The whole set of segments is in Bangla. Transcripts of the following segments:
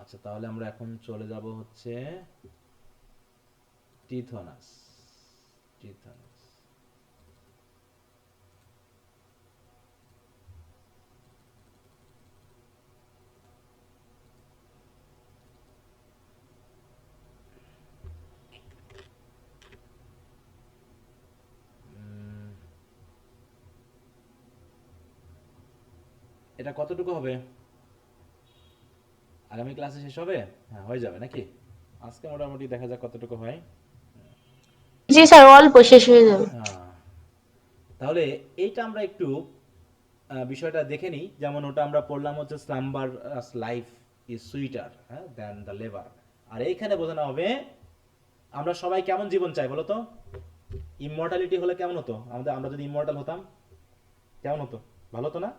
আচ্ছা, তাহলে আমরা এখন চলে যাব হচ্ছে টিথনাস। টিথনাস এটা কতটুকু হবে? আগামী ক্লাসে শেষ হবে? হ্যাঁ, হয়ে যাবে নাকি? আজকে মোটামুটি দেখা যাক কতটুকু হয়। জি স্যার, অল্প শেষ হয়ে যাবে। হ্যাঁ, তাহলে এইটা আমরা একটু বিষয়টা দেখে নিই। যেমন ওটা আমরা পড়লাম হচ্ছে স্লাম্বার লাইফ ইজ সুইটার হ্যাঁ দ্যান দ্য লেবার। আর এইখানে বোঝানো হবে আমরা সবাই কেমন জীবন চাই বলো তো? ইমমর্টালিটি হলে কেমন হতো? আমরা যদি ইমমর্টাল হতাম কেমন হতো? ভালো হতো না?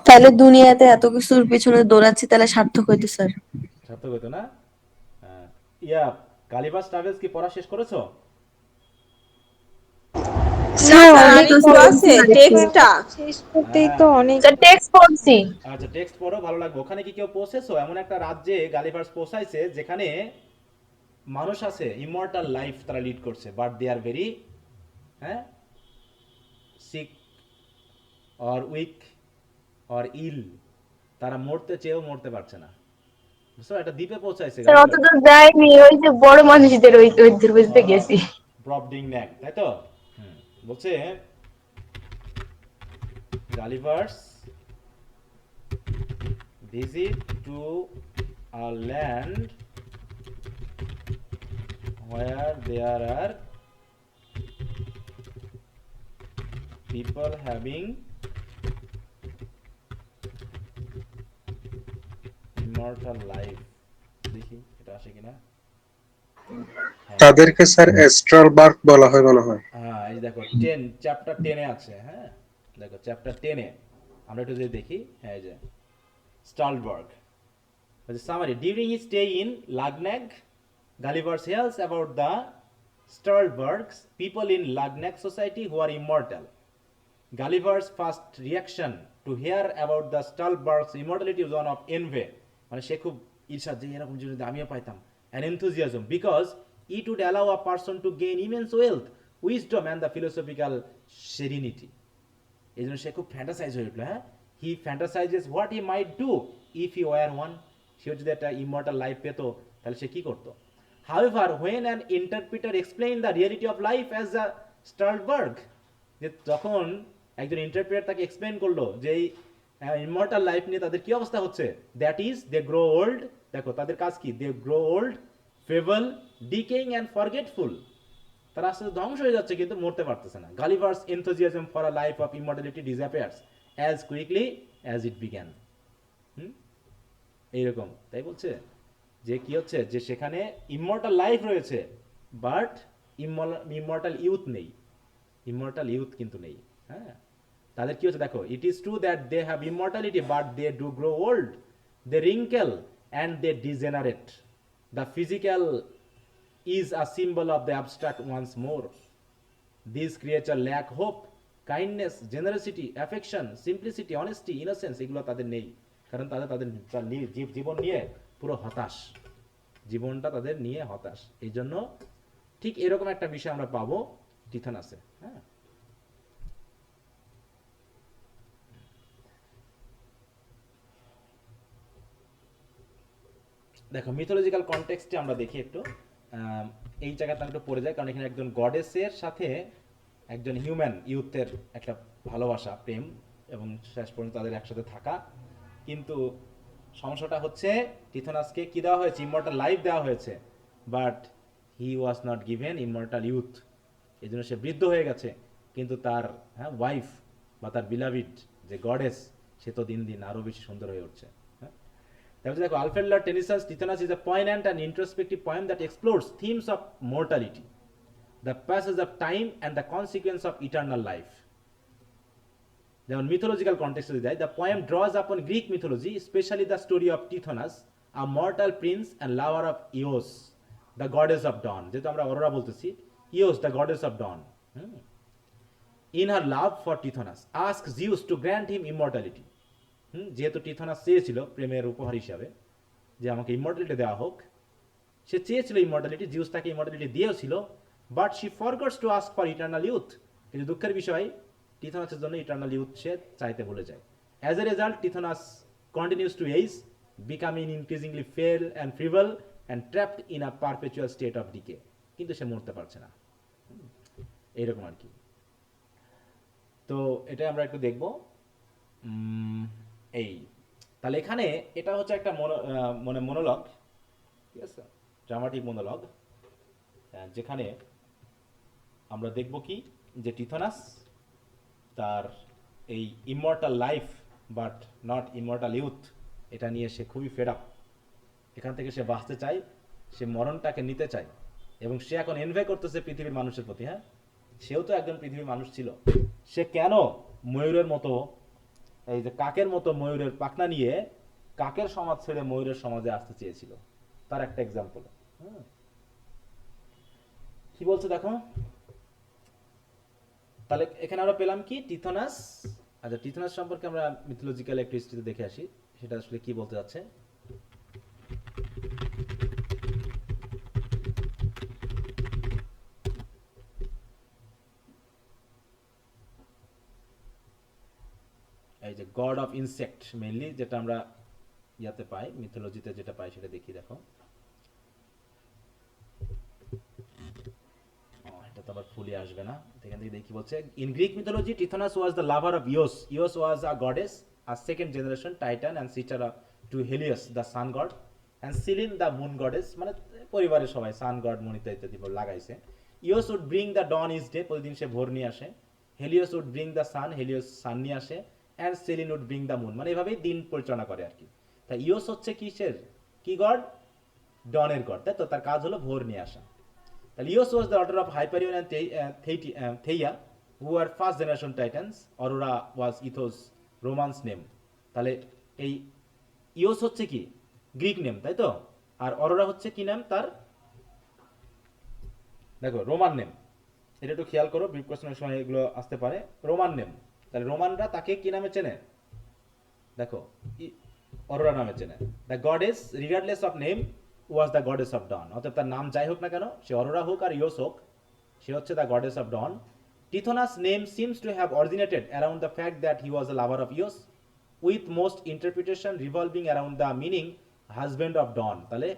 তাহলে দুনিয়াতে এত কিছুর পিছনে দৌড়াচ্ছি, তাহলে সার্থক হইতো স্যার। সার্থক হতো না? আহ, ইয়া গালিভার স্ট্রাগলস কি পড়া শেষ করেছো? না স্যার স্যার, অনেক আরেকটু আছে চলছে আরেকটু। টেক্সটটা শেষ করতেই হ্যাঁ, তো অনেক। স্যার টেক্সট পড়ছি। আচ্ছা টেক্সট পড়ো, ভালো লাগবে। ওখানে কি কেউ পৌঁছেছো এমন একটা রাজ্যে গালিভার্স পৌঁছাইছে যেখানে মানুষ আছে ইমর্টাল লাইফ তারা লিড করছে, বাট দে আর ভেরি হ্যাঁ সিক অর উইক অর ইল। তারা মরতে চেয়েও মরতে পারছে না। বুঝছো, একটা দ্বীপে পৌঁছাইছে স্যার অত গালিভার। দূর যাইনি, ওই যে বড় মানুষদের ওই ওই দূর পর্যন্ত গেছি। ব্রবডিং ন্যাক, তাই তো? হুম, বলছে Gulliver's visit to a land where there are people having immortal life। দেখি এটা আসে কিনা। হ্যাঁ, তাদেরকে স্যার অ্যাস্ট্রাল বার্ক বলা হয় মনে হয়। হ্যাঁ, এই দেখো 10 চ্যাপ্টার 10 এ আছে। হ্যাঁ, দেখো চ্যাপ্টার 10 এ আমরা একটু যদি দেখি। হ্যাঁ, এই যে স্টালবার্গ। The summary: during his stay in Lagnac, Gulliver hears about the Stolbergs, people in Lagnac society who are immortal. Gulliver's first reaction to hear about the Stolbergs' immortality was one of envy. মানে সে খুব ঈর্ষা যে এরকম যদি আমিও পাইতাম, and enthusiasm because it would allow a person to gain immense wealth, wisdom and the philosophical serenity. এই জন্য সে খুব ফ্যান্টাসাইজ হয়ে উঠলো। হ্যাঁ, he fantasizes what he might do if he were one. সে যদি একটা ইমর্টাল লাইফ পেত তাহলে সে কি করতো? However when an interpreter explain the reality of life as a Struldbrug, যে যখন একজন ইন্টারপ্রিটার তাকে এক্সপ্লেন করলো যে এই ইমর্টাল লাইফ নিয়ে তাদের কি অবস্থা হচ্ছে, that is they grow old. দেখো তাদের কাজ কি, they grow old, feeble, decaying and forgetful. তারা আস্তে আস্তে ধ্বংস হয়ে যাচ্ছে কিন্তু মরতে পারতেছে না। Gulliver's enthusiasm for a life of immortality disappears as quickly as it began. Hmm, এইরকম তাই বলছে যে কি হচ্ছে, যে সেখানে ইমর্টাল লাইফ রয়েছে বাট ইমর্টাল ইউথ নেই। ইমর্টাল ইউথ কিন্তু নেই। হ্যাঁ, তাদের কি হচ্ছে দেখো, it is true that they have immortality but they do grow old, they wrinkle and they degenerate. The physical is a symbol of the abstract once more. These creatures lack hope, kindness, generosity, affection, simplicity, honesty, innocence, এগুলো তাদের নেই। কারণ তাদের জীবন নিয়ে পুরো হতাশ। জীবনটা তাদের নিয়ে হতাশ। এই জন্য ঠিক এরকম একটা বিষয় আমরা পাবো টিথনাসে। হ্যাঁ, দেখো মিথোলজিক্যাল কনটেক্সটে আমরা দেখি একটু। এই জায়গাটা একটু পড়ে যায় কারণ এখানে একজন গডেসের সাথে একজন হিউম্যান ইউথের একটা ভালোবাসা, প্রেম এবং শেষ পর্যন্ত তাদের একসাথে থাকা। কিন্তু সমস্যাটা হচ্ছে টিথনাসকে কি দেওয়া হয়েছে? ইমমর্টাল লাইফ দেওয়া হয়েছে, but he was not given immortal youth. এই জন্য সে বৃদ্ধ হয়ে গেছে, কিন্তু তার ওয়াইফ বা তার বিলাভিড যে গডেস, সে তো দিন দিন আরও বেশি সুন্দর হয়ে উঠছে। হ্যাঁ, তারপরে দেখো Alfred Lord Tennyson's Tithonus is a poignant and introspective poem that explores themes of mortality, the passage of time and the consequence of eternal life. যেমন মিথোলজিক্যাল কনটেক্সট যদি যায়, the poem draws upon Greek mythology, specially the story of Tithonus, a mortal prince and lover of Eos, the goddess of dawn. যেহেতু আমরা অরোরা বলতেছি, Eos the goddess of dawn, in her love for Tithonus, asks Zeus to grant him immortality. যেহেতু টিথনাস চেয়েছিল প্রেমের উপহার হিসাবে যে আমাকে ইমর্টালিটি দেওয়া হোক, সে চেয়েছিল ইমর্টালিটি, জিউস তাকে ইমর্টালিটি দিয়েছিল, but she forgets to ask for eternal youth. কিন্তু দুঃখের বিষয় টিথনাসের জন্য ইটার্নাল ইউথ সে চাইতে ভুলে যায়। As a result Tithonus continues to age, becoming increasingly frail and frivol and trapped in a perpetual state of decay. কিন্তু সে মরতে পারছে না, এইরকম আর কি। তো এটা আমরা একটু দেখব। এই তাহলে এখানে এটা হচ্ছে একটা মানে মনোলগ, ঠিক আছে, ড্রামাটিক মনোলগ, যেখানে আমরা দেখব কি যে টিথনাস তার এই immortal life but not immortal youth এটা নিয়ে সে খুবই ফেড আপ। এখান থেকে সে বাঁচতে চায়, সে মরণটাকে নিতে চায়, এবং সে এখন এনভয় করতেছে পৃথিবীর মানুষের প্রতি। হ্যাঁ, সেও তো একজন পৃথিবীর মানুষ ছিল। সে কেন ময়ূরের মতো, এই যে কাকের মতো ময়ূরের পাখনা নিয়ে কাকের সমাজ ছেড়ে ময়ূরের সমাজে আসতে চেয়েছিল, তার একটা এক্সাম্পল। কি বলছে দেখো, তাহলে এখানে আমরা পেলাম কি টিথনাস। আচ্ছা, টিথনাস সম্পর্কে আমরা মিথোলজিক্যাল একটু হিস্ট্রিতে দেখে আসি, সেটা আসলে কি বলতে যাচ্ছে। এই যে গড অফ ইনসেক্ট মেইনলি, যেটা আমরা ইয়াতে পাই, মিথোলজিতে যেটা পাই সেটা দেখি। দেখো, এটা তো আবার ফুলি আসবে না, এখান থেকে দেখি বলছে। In Greek mythology Tithonus was the lover of Eos. Eos was a goddess, a second generation Titan and sister to Helios the sun god and Selene the moon goddess. মানে পরিবারের সবাই সান গড, মনিতা ইত্যাদি লাগাইছে। Eos would bring the dawn each day, প্রতিদিন সে ভোর নিয়ে আসে। Helios would bring the sun, Helios sun নিয়ে আসে। And Selene would bring the moon, মানে এভাবেই দিন পরিচালনা করে আর কি। তাই ইওস হচ্ছে কিসের, কি গড, ডনের গড, তাই তো, তার কাজ হলো ভোর নিয়ে আসা। তাহলে Eos was the daughter of Hyperion and Theia, who are first generation titans. Aurora was Eos's Romans name. তাহলে এই ইওস হচ্ছে কি গ্রিক নেম, তাই তো, আর অরোরা হচ্ছে কি নাম তার, দেখো রোমান নেম। এটা একটু খেয়াল করো, ব্রিফ কোশ্চেনের সময় এগুলো আসতে পারে। রোমান নেম, তাহলে রোমানরা তাকে কি নামে চেনে, দেখো অরোরা নামে চেনে। The goddess regardless of name was the goddess of dawn. অর্থাৎ তার নাম যাই হোক না কেন, সে অরোরা হোক আর ইওস হোক, সে হচ্ছে the goddess of dawn. Tithonus name seems to have originated around the fact that he was the lover of Eos, with most interpretation revolving around the meaning husband of dawn. তাহলে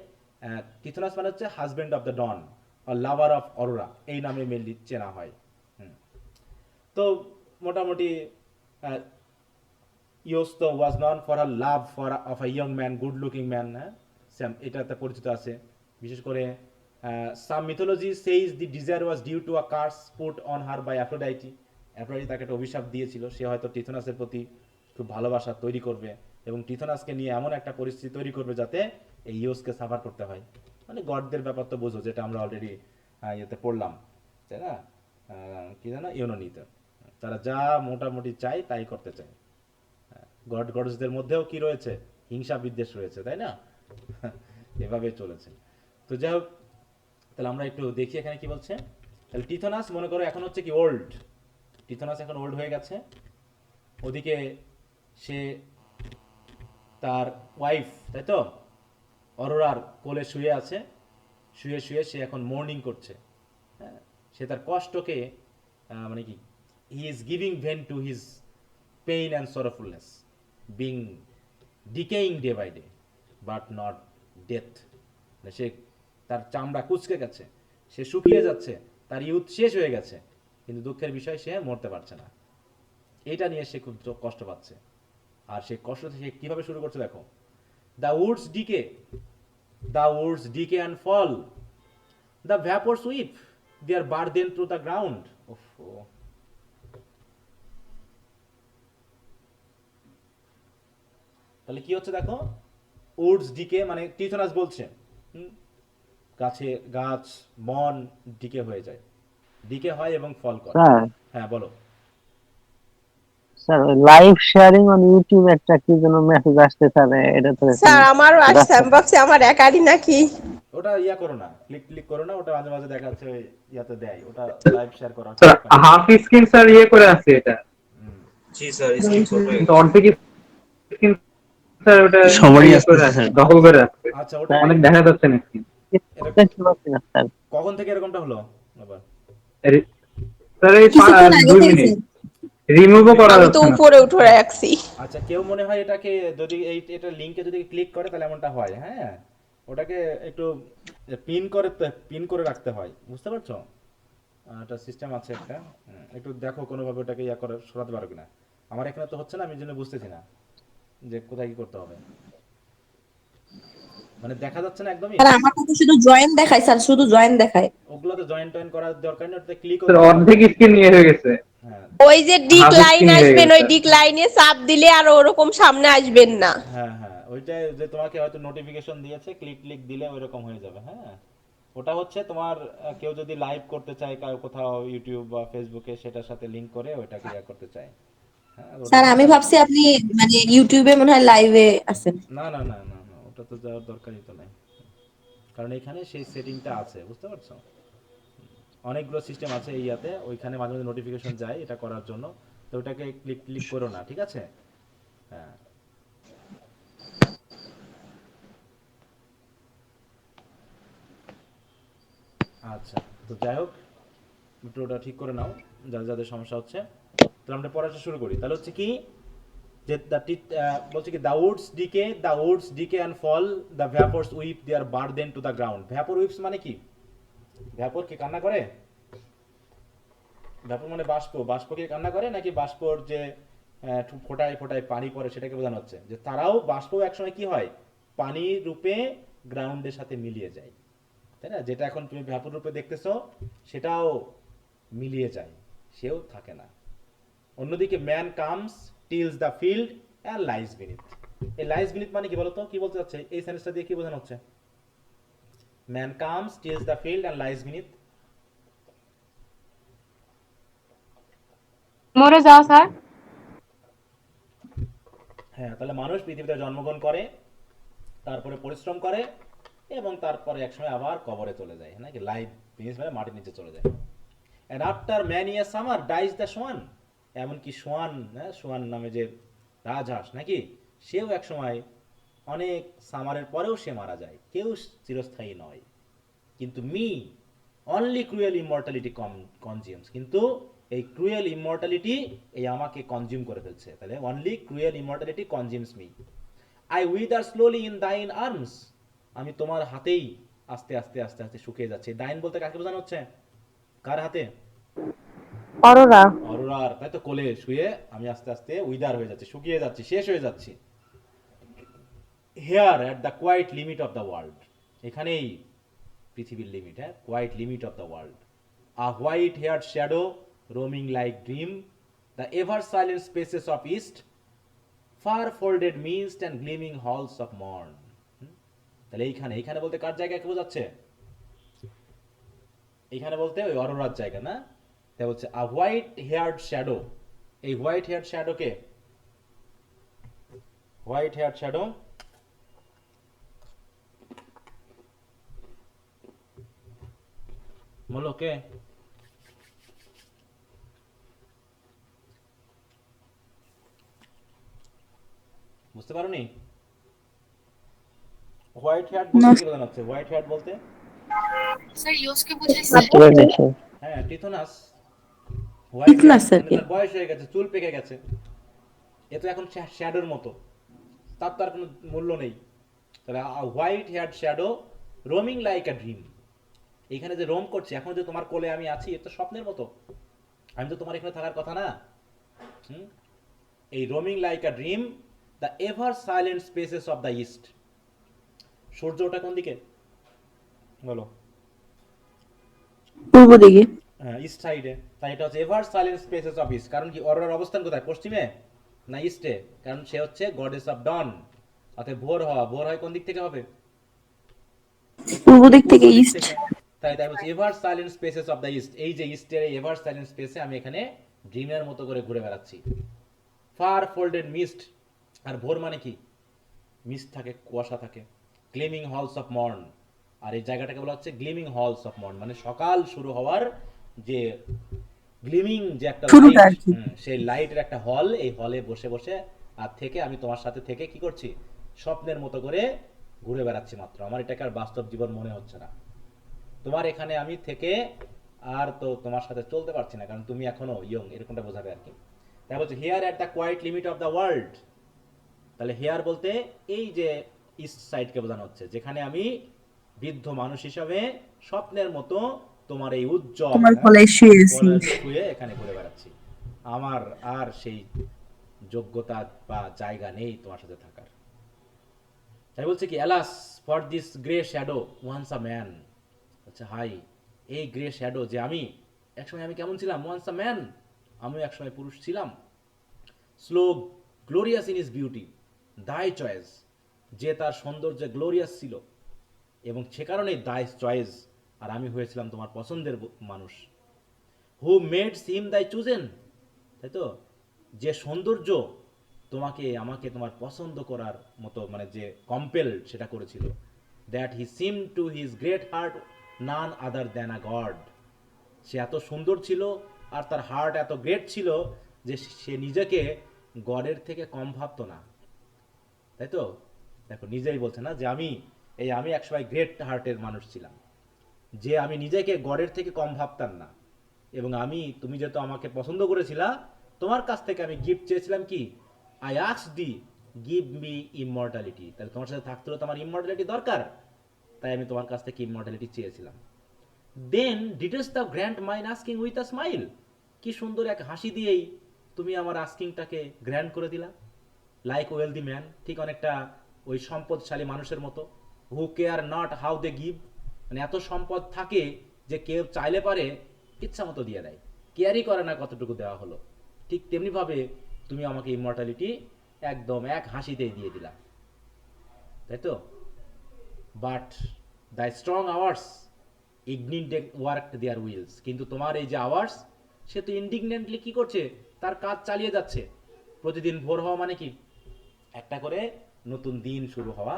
টিথনাস মানে হচ্ছে হাজব্যান্ড অফ দ্য ডন আর লাভার অফ অরোরা, এই নামে মেনলি চেনা হয়। তো মোটামুটি ইওস তো was known for her love for of a young man, good looking man. হ্যাঁ, স্যাম এটাতে পরিচিত আছে। বিশেষ করে some mythology says the desire was due to a curse put on her by Aphrodite. Aphrodite তাকে একটা অভিশাপ দিয়েছিল, সে হয়তো টিথনাসের প্রতি খুব ভালোবাসা তৈরি করবে এবং টিথনাসকে নিয়ে এমন একটা পরিস্থিতি তৈরি করবে যাতে এই ইওসকে সাফার করতে হয়। মানে গডদের ব্যাপার তো বোঝো, যেটা আমরা অলরেডি ইয়েতে পড়লাম, তাই না, কি জানো, ইউনোনিতে। তারা যা মোটামুটি চায় তাই করতে চায়। গড গডেসদের মধ্যেও কি রয়েছে, হিংসা বিদ্বেষ রয়েছে, তাই না, এভাবে চলেছে। তো যাই হোক, তাহলে আমরা একটু দেখি এখানে কি বলছে। তাহলে টিথনাস মনে করো এখন হচ্ছে কি ওল্ড, টিথনাস এখন ওল্ড হয়ে গেছে। ওদিকে সে তার ওয়াইফ, তাই তো, অরোরার কোলে শুয়ে আছে, শুয়ে শুয়ে সে এখন মর্নিং করছে। হ্যাঁ, সে তার কষ্টকে মানে কি, he is giving vent to his pain and sorrowfulness, being decaying day by day but not death. সে তার চামড়া কুচকে গেছে, সে শুকিয়ে যাচ্ছে, তার ইউথ শেষ হয়ে গেছে, কিন্তু দুঃখের বিষয় সে মরতে পারছে না। এটা নিয়ে সে খুব কষ্ট পাচ্ছে। আর সেই কষ্ট সে কিভাবে শুরু করছে দেখো। The woods decay, the woods decay and fall, the vapours weep their burthen through the ground. তাহলে কি হচ্ছে দেখো, উডস ডিকে মানে টিথনাস বলছে গাছে, গাছ বন ডিকে হয়ে যায়, ডিকে হয় এবং ফল করে। স্যার হ্যাঁ বলো। Sir live sharing on YouTube একটা কি যেন মেসেজ আসতে স্যার, এটা তো স্যার আমারও আসছে বক্সে, আমার একারই নাকি? ওটা ইয়া করো না, ক্লিক ক্লিক করো না, ওটা মাঝে মাঝে দেখা যাচ্ছে ওই ইয়াতে দেয়, ওটা লাইভ শেয়ার করা স্যার হাফ স্ক্রিন স্যার ইয়ে করে আছে এটা, জি স্যার স্ক্রিন শট হয়ে কিন্তু অর্ধেক স্ক্রিন স্যার ওটা সবারই ইয়ে আছে করে রাখছে, দখল করে রাখছে, আচ্ছা, ওটা অনেক দেখা যাচ্ছে না স্ক্রিন। এটা দেখতে পাচ্ছি না স্যার। কখন থেকে এরকমটা হলো আবার? স্যার এই কিছুক্ষণ আগে 2 থেকে মিনিট স্যার। রিমুভও করা আমি তো যাচ্ছে না। উপরে উঠে রাখছি। আচ্ছা, কেউ মনে হয় এটাকে যদি এটা লিংকে যদি ক্লিক করে তাহলে এমনটা হয়। হ্যাঁ, ওটাকে একটু পিন করে রাখতে হয়, বুঝতে পারছো? একটা সিস্টেম আছে একটা, একটু দেখো কোনোভাবে ওটাকে ইয়া করে সরাতে পারো কিনা। আমার এখানে তো হচ্ছে না, আমি এই জন্য বুঝতেছি না যে কোথায় কি করতে হবে, মানে দেখা যাচ্ছে না একদমই। স্যার আমার কাছে শুধু জয়েন দেখায় স্যার, শুধু জয়েন দেখায়। ওগুলো তো জয়েন টয়েন করার দরকার নেই, ওটাতে ক্লিকও স্যার করতে হবে অর্ধেক না। স্ক্রিন নিয়ে হয়ে গেছে, হ্যাঁ ওই যে ডিক হাফ লাইন স্ক্রিন হয়ে আসবেন, ওই গেছে। ডিক লাইনে চাপ দিলে আর ওরকম সামনে আসবেন না। হ্যাঁ হ্যাঁ, ওইটাই যে তোমাকে হয়তো নোটিফিকেশন দিয়েছে, ক্লিক দিলে ওইরকম হয়ে যাবে। হ্যাঁ, ওটা হচ্ছে তোমার কেউ যদি লাইভ করতে চায় কোথাও ইউটিউব বা ফেসবুকে, সেটার সাথে লিংক করে ওইটাকে ইয়া করতে চায়। হ্যাঁ, ওটার স্যার জন্য আমি ভাবছি আপনি মানে ইউটিউবে মনে হয় লাইভে আছেন। না না না না না, ওটা তো যাওয়ার দরকারই তো নাই, কারণ এখানে সেই সেটিংটা আছে, বুঝতে পারছো? অনেকগুলো সিস্টেম আছে এই ইয়াতে, ওইখানে মাঝে মাঝে নোটিফিকেশন যায় এটা করার জন্য, তো ওটাকে ক্লিক করো না, ঠিক আছে? হ্যাঁ, আচ্ছা, তো যাই হোক, একটু ওটা ঠিক করে নাও যাদের যাদের সমস্যা হচ্ছে। তাহলে আমরা পড়াটা শুরু করি। তাহলে হচ্ছে কি যে বলছে কি the woods decay and fall, the vapours weep their burden to the ground. Vapour weeps মানে কি? ভ্যাপর কি কান্না করে? ভ্যাপর মানে বাষ্প কি কান্না করে, নাকি বাষ্পর যে ফোটায় ফোটায় পানি পড়ে সেটাকে বোঝানো হচ্ছে? যে তারাও বাষ্প একসময় কি হয়, পানি রূপে গ্রাউন্ডের সাথে মিলিয়ে যায়, তাই না? যেটা এখন তুমি ভ্যাপর রূপে দেখতেছো সেটাও মিলিয়ে যায়, সেও থাকে না। অন্যদিকে man comes, tills the field and lies beneath. এই লাইজ বিনিথ মানে কি বলতো, কি বলতে চাচ্ছে এই সেন্টেন্সটা দিয়ে, কি বোঝানো হচ্ছে? Man comes, tills the field and lies beneath. মরে যাও স্যার। হ্যাঁ, তাহলে মানুষ পৃথিবীতে জন্মগ্রহণ করে, তারপরে পরিশ্রম করে, এবং তারপরে একসময় আবার কবরে চলে যায়, নাকি লাইভ বিনিথ মানে মাটির নিচে চলে যায়। And after many year summer dies the swan. এমনকি সোয়ান, হ্যাঁ, সোয়ান নামে যে রাজহাঁস নাকি, সেও এক সময় অনেক সামারের পরেও সে মারা যায়, কেউ চিরস্থায়ী নয়। কিন্তু অনলি ক্রুয়েল ইমর্টালিটি কনজিউমস, কিন্তু এই ক্রুয়েল ইমর্টালিটি এই আমাকে কনজিউম করে ফেলছে। তাহলে only cruel immortality consumes me. I wither slowly in thine arms. আমি তোমার হাতেই আস্তে আস্তে আস্তে আস্তে শুকিয়ে যাচ্ছে। দাইন বলতে কাকে বোঝানো হচ্ছে? কার হাতে? অরোরা। অরোরার, তাই তো, কোলে শুয়ে আমি আস্তে আস্তে উইদার হয়ে যাচ্ছি, শুকিয়ে যাচ্ছি, শেষ হয়ে যাচ্ছি। Here at the quiet limit of the world, এখানেই পৃথিবীর লিমিট, হ্যাঁ, quiet limit of the world. A white hair shadow roaming like dream, the ever silent spaces of east, far folded mist and gleaming halls of morn. তাহলে এইখানে বলতে কার জায়গাকে বোঝাচ্ছে? এইখানে বলতে ওই অরোরার জায়গা না? তাই বলছে আ হোয়াইট হেয়ার্ড শ্যাডো। এই হোয়াইট হেয়ার্ড শ্যাডোকে, হোয়াইট হেয়ার্ড শ্যাডো বলো কে? বুঝতে পারোনি? হোয়াইট হেয়ার্ড বলতে কি বোঝানো হচ্ছে? হোয়াইট হেয়ার্ড বলতে, বুঝতে পারিনি স্যার। হ্যাঁ, টিথনাস। হোয়াইট ঠিক না হেয়ার স্যার মানে কি? তার বয়স হয়ে গেছে, চুল পেকে গেছে, এ তো এখন শ্যাডোর মতো, তার তো আর কোনো মূল্য নেই। তাহলে white haired shadow roaming like a dream. এখানে যে রোম করছে, এখন যে তোমার কোলে আমি আছি, এ তো স্বপ্নের মতো, আমি তো তোমার এখানে থাকার কথা না। এই roaming like a dream, the ever silent spaces of the east. সূর্য ওটা কোন দিকে বলো? পূর্ব দিকে। হ্যাঁ, ইস্ট সাইডে। তাই এটা হচ্ছে ever silent spaces of east. কারণ কি, অরোরার অবস্থান কোথায়? পশ্চিমে না ইস্টে? কারণ সে হচ্ছে গডেস অফ ডন। অর্থাৎ ভোর হয় কোন দিক থেকে হবে? পূর্ব দিক পূর্ব থেকে দিক ইস্ট। থেকে। তাই বলছি ever silent spaces of the east. এই যে ইস্টের এই এভার সাইলেন্ট স্পেসে আমি এখানে ড্রিমের মতো করে ঘুরে বেড়াচ্ছি। ফার ফোল্ডেড মিস্ট, আর ভোর মানে কি? মিস্ট থাকে, কুয়াশা থাকে। গ্লিমিং হলস অফ মর্ন, আর এই জায়গাটাকে বলা হচ্ছে গ্লিমিং হলস অফ মর্ন, মানে সকাল শুরু হওয়ার যে গ্লিমিং যে একটা শুরুটা লাইট, আর কি। সেই লাইটের একটা হল, এই হলে বসে বসে আর থেকে আমি তোমার সাথে থেকে কি করছি, স্বপ্নের মতো করে ঘুরে বেড়াচ্ছি মাত্র, আমার এটাকে আর বাস্তব জীবন মনে হচ্ছে না। তোমার এখানে আমি থেকে আর তো তোমার সাথে চলতে পারছি না, কারণ তুমি এখনো ইয়ং, এরকমটা বোঝাবে আর কি। তাই বলছে here at the quiet limit of the world. তাহলে হেয়ার বলতে এই যে ইস্ট সাইডকে বোঝানো হচ্ছে, যেখানে আমি বৃদ্ধ মানুষ হিসাবে স্বপ্নের মতো তোমার এই উজ্জ্বল তোমার গলায় শুয়েছি। শুয়ে এখানে ঘুরে বেড়াচ্ছি। আমার আর সেই যোগ্যতা বা জায়গা নেই তোমার সাথে থাকার। তাই বলছে কি, alas for this grey shadow once a man. আচ্ছা হাই, এই গ্রে শ্যাডো যে আমি, একসময় আমি কেমন ছিলাম, ওয়ান্স আ ম্যান, আমিও একসময় পুরুষ ছিলাম। Slow glorious in is beauty দাই চয়েস, যে তার সৌন্দর্যে গ্লোরিয়াস ছিল এবং সে কারণেই দাই চয়েস, আর আমি হয়েছিলাম তোমার পছন্দের মানুষ। হু মেডস হিম দাই চুজেন, তাই তো, যে সৌন্দর্য তোমাকে আমাকে তোমার পছন্দ করার মতো মানে যে কম্পেল সেটা করেছিল। That he seem to his great heart none other than a god, সে এত সুন্দর ছিল আর তার হার্ট এত গ্রেট ছিল যে সে নিজেকে গডের থেকে কম ভাবতো না। তাই তো, দেখো নিজেই বলছে না যে আমি একসময় গ্রেট হার্টের মানুষ ছিলাম, যে আমি নিজেকে গডের থেকে কম ভাবতাম না। এবং তুমি যেহেতু আমাকে পছন্দ করেছিলা, তোমার কাছ থেকে আমি গিফট চেয়েছিলাম কি, I asked the give me immortality. তাহলে তোমার সাথে থাকতে হলে তোমার ইমমর্টালিটি দরকার, তাই আমি তোমার কাছ থেকে ইমমর্টালিটি চেয়েছিলাম। Then didst the grant mine asking with a smile, কি সুন্দর এক হাসি দিয়েই তুমি আমার আস্কিংটাকে গ্র্যান্ড করে দিলা। লাইক ওয়েলদি ম্যান, ঠিক অনেকটা ওই সম্পদশালী মানুষের মতো। Who care not how they give, মানে এত সম্পদ থাকে যে কেউ চাইলে পারে ইচ্ছা মতো দিয়ে দেয়, কেয়ারই করে না কতটুকু দেওয়া হলো। ঠিক তেমনিভাবে তুমি আমাকে ইমমর্টালিটি একদম এক হাসিতেই দিয়ে দিলা, তাই তো। But the strong hours ignited worked their wills, কিন্তু তোমার এই যে আওয়ার্স, সে তো ইন্ডিগনেন্টলি কি করছে, তার কাজ চালিয়ে যাচ্ছে। প্রতিদিন ভোর হওয়া মানে কি, একটা করে নতুন দিন শুরু হওয়া,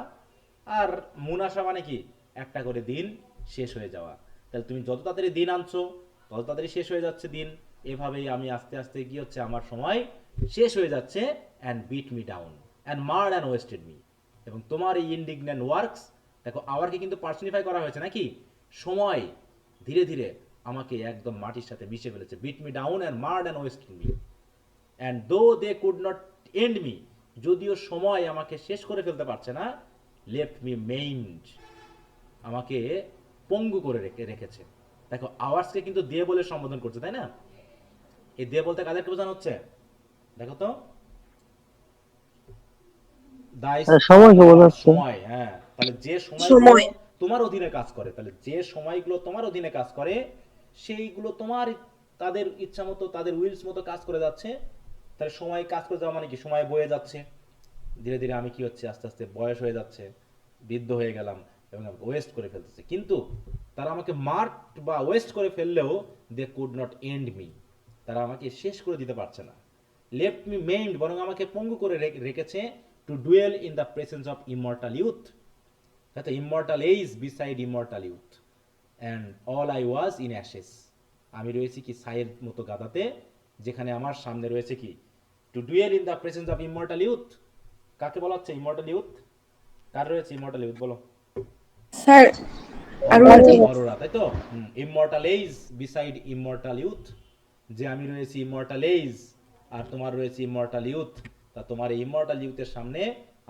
আর মুন আসা মানে কি, একটা করে দিন শেষ হয়ে যাওয়া। তাহলে তুমি যত তাড়াতাড়ি দিন আনছো তত তাড়াতাড়ি শেষ হয়ে যাচ্ছে দিন। এভাবেই আমি আস্তে আস্তে কি হচ্ছে, আমার সময় শেষ হয়ে যাচ্ছে। And beat me down and marred and wasted me. এবং তোমার এই ইন্ডিগনেন্ট ওয়ার্কস, দেখো আওয়ারকে কিন্তু পার্সনিফাই করা হয়েছে নাকি, সময় ধীরে ধীরে আমাকে একদম মাটির সাথে মিশে ফেলেছে। Beat me down and marred and wasted me and though they could not end me, যদিও সময় আমাকে শেষ করে ফেলতে পারছে না। লেফট মি মেইনড, আমাকে পঙ্গু করে রেখেছে। দেখো আওয়ার্সকে কিন্তু দে বলে সম্বোধন করছে, তাই না। এই দে বলতে কাদেরকে বোঝানো হচ্ছে, দেখো তো, সময়কে বোঝাচ্ছে। সময়, হ্যাঁ। তাহলে যে সময়গুলো তোমার অধীনে কাজ করে, তাহলে যে সময়গুলো তোমার অধীনে কাজ করে সেইগুলো তোমার তাদের ইচ্ছা মতো, তাদের উইলস মতো কাজ করে যাচ্ছে। তাহলে সময় কাজ করে যাওয়া মানে কি, সময় বয়ে যাচ্ছে ধীরে ধীরে। আমি কি হচ্ছে, আস্তে আস্তে বয়স হয়ে যাচ্ছে, বৃদ্ধ হয়ে গেলাম এবং আমাকে ওয়েস্ট করে ফেলতেছে। কিন্তু তারা আমাকে মার্ক বা ওয়েস্ট করে ফেললেও they could not end me, তারা আমাকে শেষ করে দিতে পারছে না। লেফট মি মেইনড, বরং আমাকে পঙ্গু করে রেখেছে। To dwell in the presence of immortal youth, তাতে immortal age beside immortal youth and all I was in ashes, আমি রয়েছি কি ছাইয়ের মতো গাদাতে, যেখানে আমার সামনে রয়েছে কি, to dwell in the presence of immortal youth. কাকে বলা হচ্ছে ইমমর্টাল ইউথ, কার রয়েছে ইমমর্টাল ইউথ বলো। স্যার অরোরা, তাই তো। Immortal age beside immortal youth, যে আমি রয়েছি ইমমর্টাল এইজ আর তোমার রয়েছে ইমমর্টাল ইউথ। তা তোমার এই ইমমর্টাল ইউথের সামনে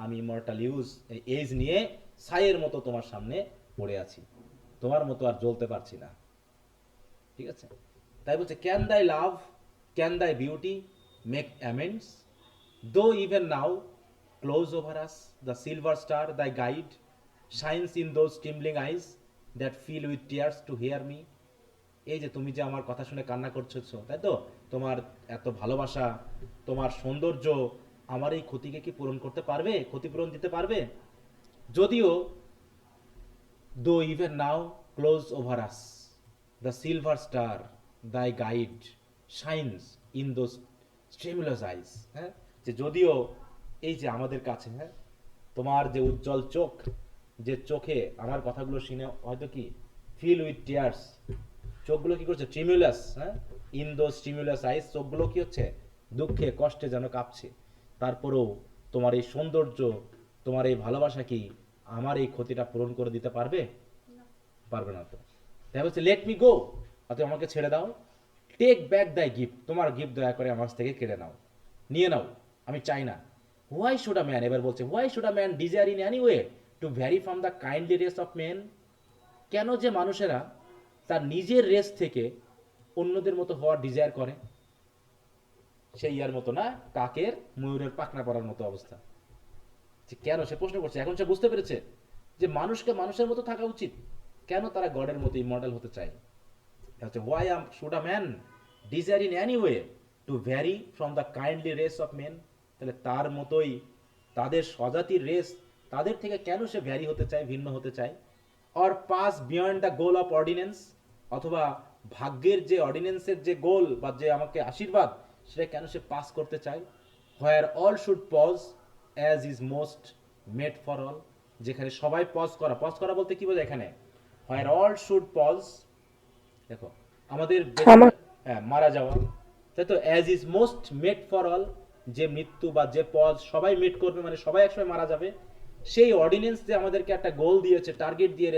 আমি ইমমর্টাল এইজ নিয়ে ছাইয়ের মতো তোমার সামনে পড়ে আছি, তোমার মতো আর জ্বলতে পারছি না, ঠিক আছে। তাই বলছে can thy love, can thy beauty make amends, though even now close over us the silver star thy guide shines in those trembling eyes that fill with tears to hear me. এই যে তুমি যে আমার কথা শুনে কান্না করছো, তাই তো, তোমার এত ভালোবাসা, তোমার সৌন্দর্য আমার এই ক্ষতিকে কি পূরণ করতে পারবে, ক্ষতিপূরণ দিতে পারবে। যদিও দো even now close over us the silver star thy guide shines in those স্ট্রেমুলাস আইস, হ্যাঁ, যে যদিও এই যে আমাদের কাছে, হ্যাঁ, তোমার যে উজ্জ্বল চোখ, যে চোখে আমার কথাগুলো শুনে হয়তো কি ফিল উইথ টিয়ার্স, চোখগুলো কি করছে, ট্রিমুলাস, হ্যাঁ, ইন দোজ ট্রিমুলাস আইস, চোখগুলো কি হচ্ছে, দুঃখে কষ্টে যেন কাঁপছে। তারপরেও তোমার এই সৌন্দর্য, তোমার এই ভালোবাসা কি আমার এই ক্ষতিটা পূরণ করে দিতে পারবে? পারবে না তো। তাই বলছে লেট মি গো, অতএব আমাকে ছেড়ে দাও। টেক ব্যাক দাই গিফট, তোমার গিফট দয়া করে আমার কাছ থেকে কেড়ে নাও, নিয়ে নাও, আমি চাই না। হোয়াই শুড আ ম্যান, এবার বলছে why should a man desire in any way to vary from the kindly race of men. কেন যে মানুষেরা তার নিজের রেস থেকে অন্যদের মতো হওয়ার ডিজায়ার করে? সেই ইয়ার মতো না, কাকের ময়ূরের পাখনা পরার মতো অবস্থা। যে কেন সে প্রশ্ন করছে, এখন সে বুঝতে পেরেছে যে মানুষকে মানুষের মতো থাকা উচিত। কেন তারা গডের মতো ইমর্টাল হতে চায়? হচ্ছে why should a man desire in any way to vary from the kindly race of men. তাহলে তার মতোই তাদের স্বজাতির রেস, তাদের থেকে কেন সে ভ্যারি হতে চায়, ভিন্ন হতে চায়? Or pass beyond the goal of ordinance, অথবা ভাগ্যের যে অর্ডিনেন্সের যে গোল বা যে আমাকে আশীর্বাদ, সেটা কেন সে পাস করতে চায়? Where all should pause as is most made for all, যেখানে সবাই পজ করা, পজ করা বলতে কি বোঝায় এখানে? হোয়ার অল শুড পজ, দেখো আমাদের হ্যাঁ মারা যাওয়া, তাই তো, as is most made for all, যে মৃত্যু বা যে পজ সবাই মিট করবে, মানে সবাই একসময় মারা যাবে। সেই অর্ডিনেন্স যে আমাদেরকে একটা গোল দিয়েছে, টার্গেট দিয়ে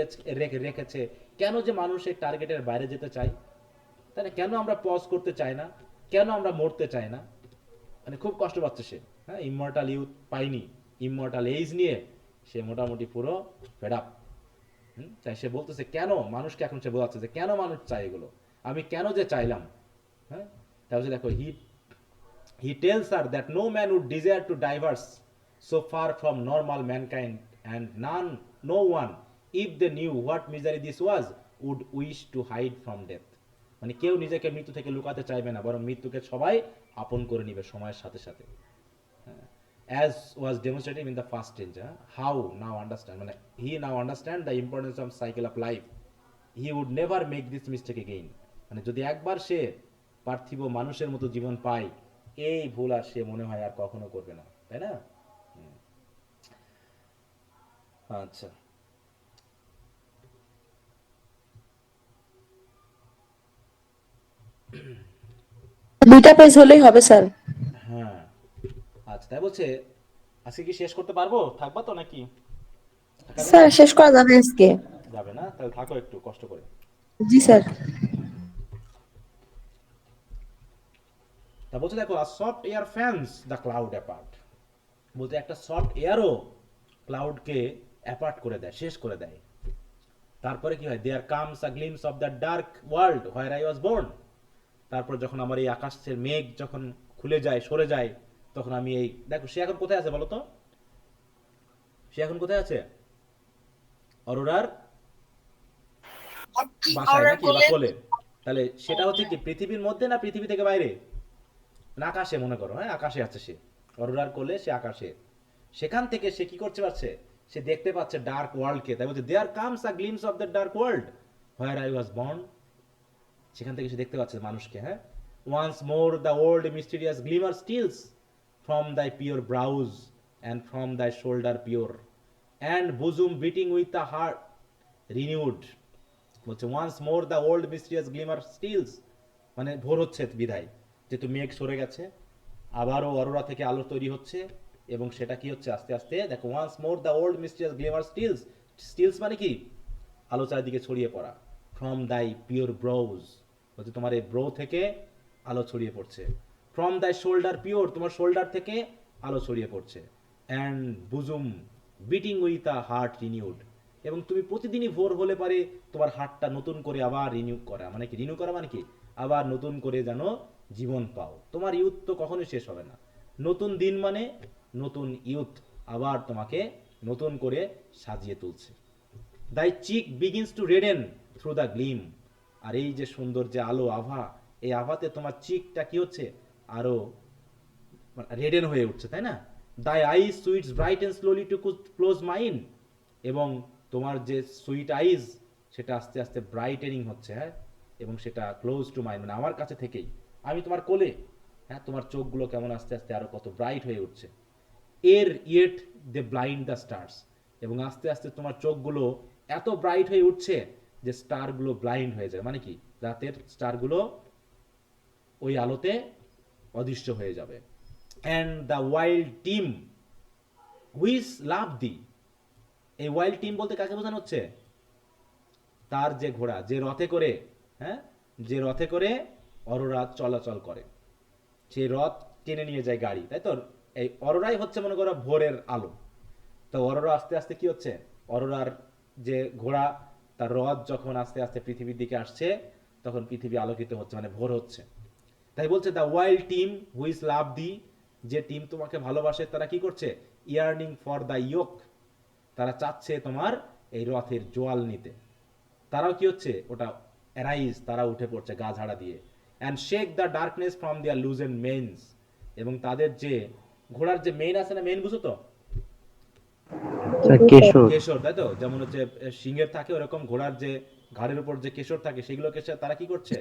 রেখেছে, কেন যে মানুষ এই টার্গেটের বাইরে যেতে চায়? তাই না? কেন আমরা পজ করতে চাই না? কেন আমরা মরতে চাই না? মানে খুব কষ্ট পাচ্ছে সে। হ্যাঁ, ইমমর্টাল ইউথ পাইনি, ইমমর্টাল এজ নিয়ে সে মোটামুটি পুরো ফেড আপ। তাই সে বলতেছে কেন মানুষকে, এখন সে বোঝাচ্ছে যে কেন মানুষ চায় এগুলো, আমি কেন যে চাইলাম। হ্যাঁ, তাহলে দেখো he tells her that no man would desire to diverse so far from normal mankind, and no one, if they knew what misery this was, would wish to hide from death. মানে কেউ নিজেকে মৃত্যু থেকে লুকাতে চাইবে না, বরং মৃত্যুকে সবাই আপন করে নিবে সময়ের সাথে সাথে। As was demonstrated in the first stage, how now understand, মানে he now understand the importance of cycle of life, he would never make this mistake again. মানে যদি একবার সে পার্থিব মানুষের মতো জীবন পায়, এই ভুল আর সে মনে হয় আর কখনো করবে না, তাই না? আচ্ছা, দুইটা পেজ হলেই হবে স্যার। হ্যাঁ আচ্ছা, তাই বলছে আজকে কি শেষ করতে পারবো? থাকবা তো নাকি? থাকা যাবে? স্যার শেষ করা যাবে আজকে? যাবে না, তাহলে থাকো একটু কষ্ট করে। জি স্যার। তা বলছে দেখো, soft air fans the cloud apart, বলতে একটা সফট এয়ারও ক্লাউডকে অ্যাপার্ট করে দেয়, শেষ করে দেয়। তারপরে কি হয়? There comes a glimpse of the dark world where I was born. তারপর যখন আমার এই আকাশের মেঘ যখন খুলে যায়, সরে যায়, তখন আমি এই দেখো সে এখন কোথায় আছে বলো তো? সে এখন কোথায় আছে? অরোরার বাসায় নাকি, বা কোলে? তাহলে সেটা হচ্ছে কি পৃথিবীর মধ্যে না পৃথিবী থেকে বাইরে? না আকাশে, মনে করো, হ্যাঁ আকাশে আছে সে, অরোরার কোলে, সে আকাশে। সেখান থেকে সে কি করতে পারছে? সে দেখতে পাচ্ছে ডার্ক ওয়ার্ল্ডকে। তাই বলছে there comes a glimpse of the dark world where I was born. সেখান থেকে সে দেখতে পাচ্ছে মানুষকে। হ্যাঁ, once more the old mysterious glimmer steals from thy pure brows and from thy shoulder pure and bosom beating with the heart renewed. বলছে once more the old mysterious glimmer steals, মানে ভোর হচ্ছে বিধায়, যেহেতু মেঘ সরে গেছে, আবারও অরোরা থেকে আলো তৈরি হচ্ছে, এবং সেটা কি হচ্ছে আস্তে আস্তে দেখো, once more the old mysterious glimmer steals, steals মানে কি? আলো চারিদিকে ছড়িয়ে পড়া। ফ্রম দাই পিওর ব্রাউজ, বলছে তোমার এই ব্রো থেকে আলো ছড়িয়ে পড়ছে। ফ্রম দাই শোল্ডার পিওর, তোমার শোল্ডার থেকে আলো ছড়িয়ে পড়ছে। And bosom beating with a heart renewed, এবং তুমি প্রতিদিনই ভোর হলে পারে তোমার হার্টটা নতুন করে আবার রিনিউ করা, মানে কি রিনিউ করা মানে কি? আবার নতুন করে যেন জীবন পাও। তোমার ইউথ তো কখনোই শেষ হবে না। নতুন দিন মানে নতুন ইউথ আবার তোমাকে নতুন করে সাজিয়ে তুলছে। Thy cheek begins to redden through the gloom, আর এই যে সুন্দর যে আলো আভা, এই আভাতে তোমার চিকটা কি হচ্ছে? আরো রেডেন হয়ে উঠছে, তাই না? Thy eyes sweets brighten slowly to close mind, এবং তোমার যে সুইট আইজ সেটা আস্তে আস্তে ব্রাইটেনিং হচ্ছে। হ্যাঁ, এবং সেটা ক্লোজ টু মাইন্ড, মানে আমার কাছে থেকেই, আমি তোমার কোলে। হ্যাঁ, তোমার চোখগুলো কেমন আস্তে আস্তে আরো কত ব্রাইট হয়ে উঠছে। এর yet they blind the stars, এবং আস্তে আস্তে তোমার চোখগুলো এত ব্রাইট হয়ে উঠছে যে স্টারগুলো ব্লাইন্ড হয়ে যায়। মানে কি? রাতের স্টারগুলো ওই আলোতে অদৃশ্য হয়ে যাবে। And the wild team which love thee. এই ওয়াইল্ড টিম বলতে কাকে বোঝানো হচ্ছে? তার যে ঘোড়া, যে রথে করে, হ্যাঁ, যে রথে করে অরোরা চলাচল করে, সেই রথ টেনে নিয়ে যায় গাড়ি, তাই তো? এই অরোরাই হচ্ছে মনে করো ভোরের আলো। তো অরোরা আস্তে আস্তে কি হচ্ছে, অরোরার যে ঘোড়া, তার রথ যখন আস্তে আস্তে পৃথিবীর দিকে আসছে, তখন পৃথিবী আলোকিত হচ্ছে, মানে ভোর হচ্ছে। তাই বলছে দ্য ওয়াইল্ড টিম হুইজ লাভ দি, যে টিম তোমাকে ভালোবাসে তারা কি করছে? ইয়ার্নিং ফর দ্য ইয়োক, তারা চাচ্ছে তোমার এই রথের জোয়াল নিতে। তারাও কি হচ্ছে, ওটা অ্যারাইজ, তারা উঠে পড়ছে গা ঝাড়া দিয়ে। And shake the darkness from their loosen manes, এবং তাদের যে ঘোড়ার যে মেইন আছে না, মেইন বুঝো তো, স্যার কেশর। কেশর, তাই তো? যেমন হচ্ছে সিংহের থাকে ওরকম ঘোড়ার যে ঘাড়ের উপর যে কেশর থাকে, সেগুলোকে তারা কি করছে?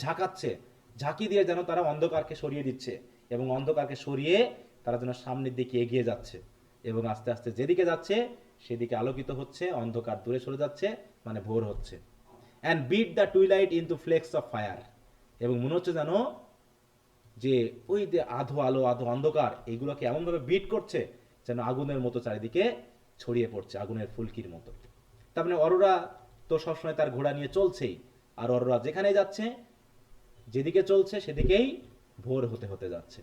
ঝাঁকাচ্ছে, ঝাঁকি দিয়ে যেন তারা অন্ধকারকে সরিয়ে দিচ্ছে, এবং অন্ধকারকে সরিয়ে তারা যেন সামনের দিকে এগিয়ে যাচ্ছে, এবং আস্তে আস্তে যেদিকে যাচ্ছে সেদিকে আলোকিত হচ্ছে, অন্ধকার দূরে সরে যাচ্ছে, মানে ভোর হচ্ছে। And beat the twilight into flakes of fire, এবং মনে হচ্ছে যেন যে ওই যে আধো আলো আধো অন্ধকার, এইগুলোকে এমনভাবে বিট করছে যেন আগুনের মতো চারিদিকে ছড়িয়ে পড়ছে, আগুনের ফুলকির মতো। তার মানে অরোরা তো সবসময় তার ঘোড়া নিয়ে চলছেই, আর অরোরা যেখানে যাচ্ছে, যেদিকে চলছে, সেদিকেই ভোর হতে হতে যাচ্ছে।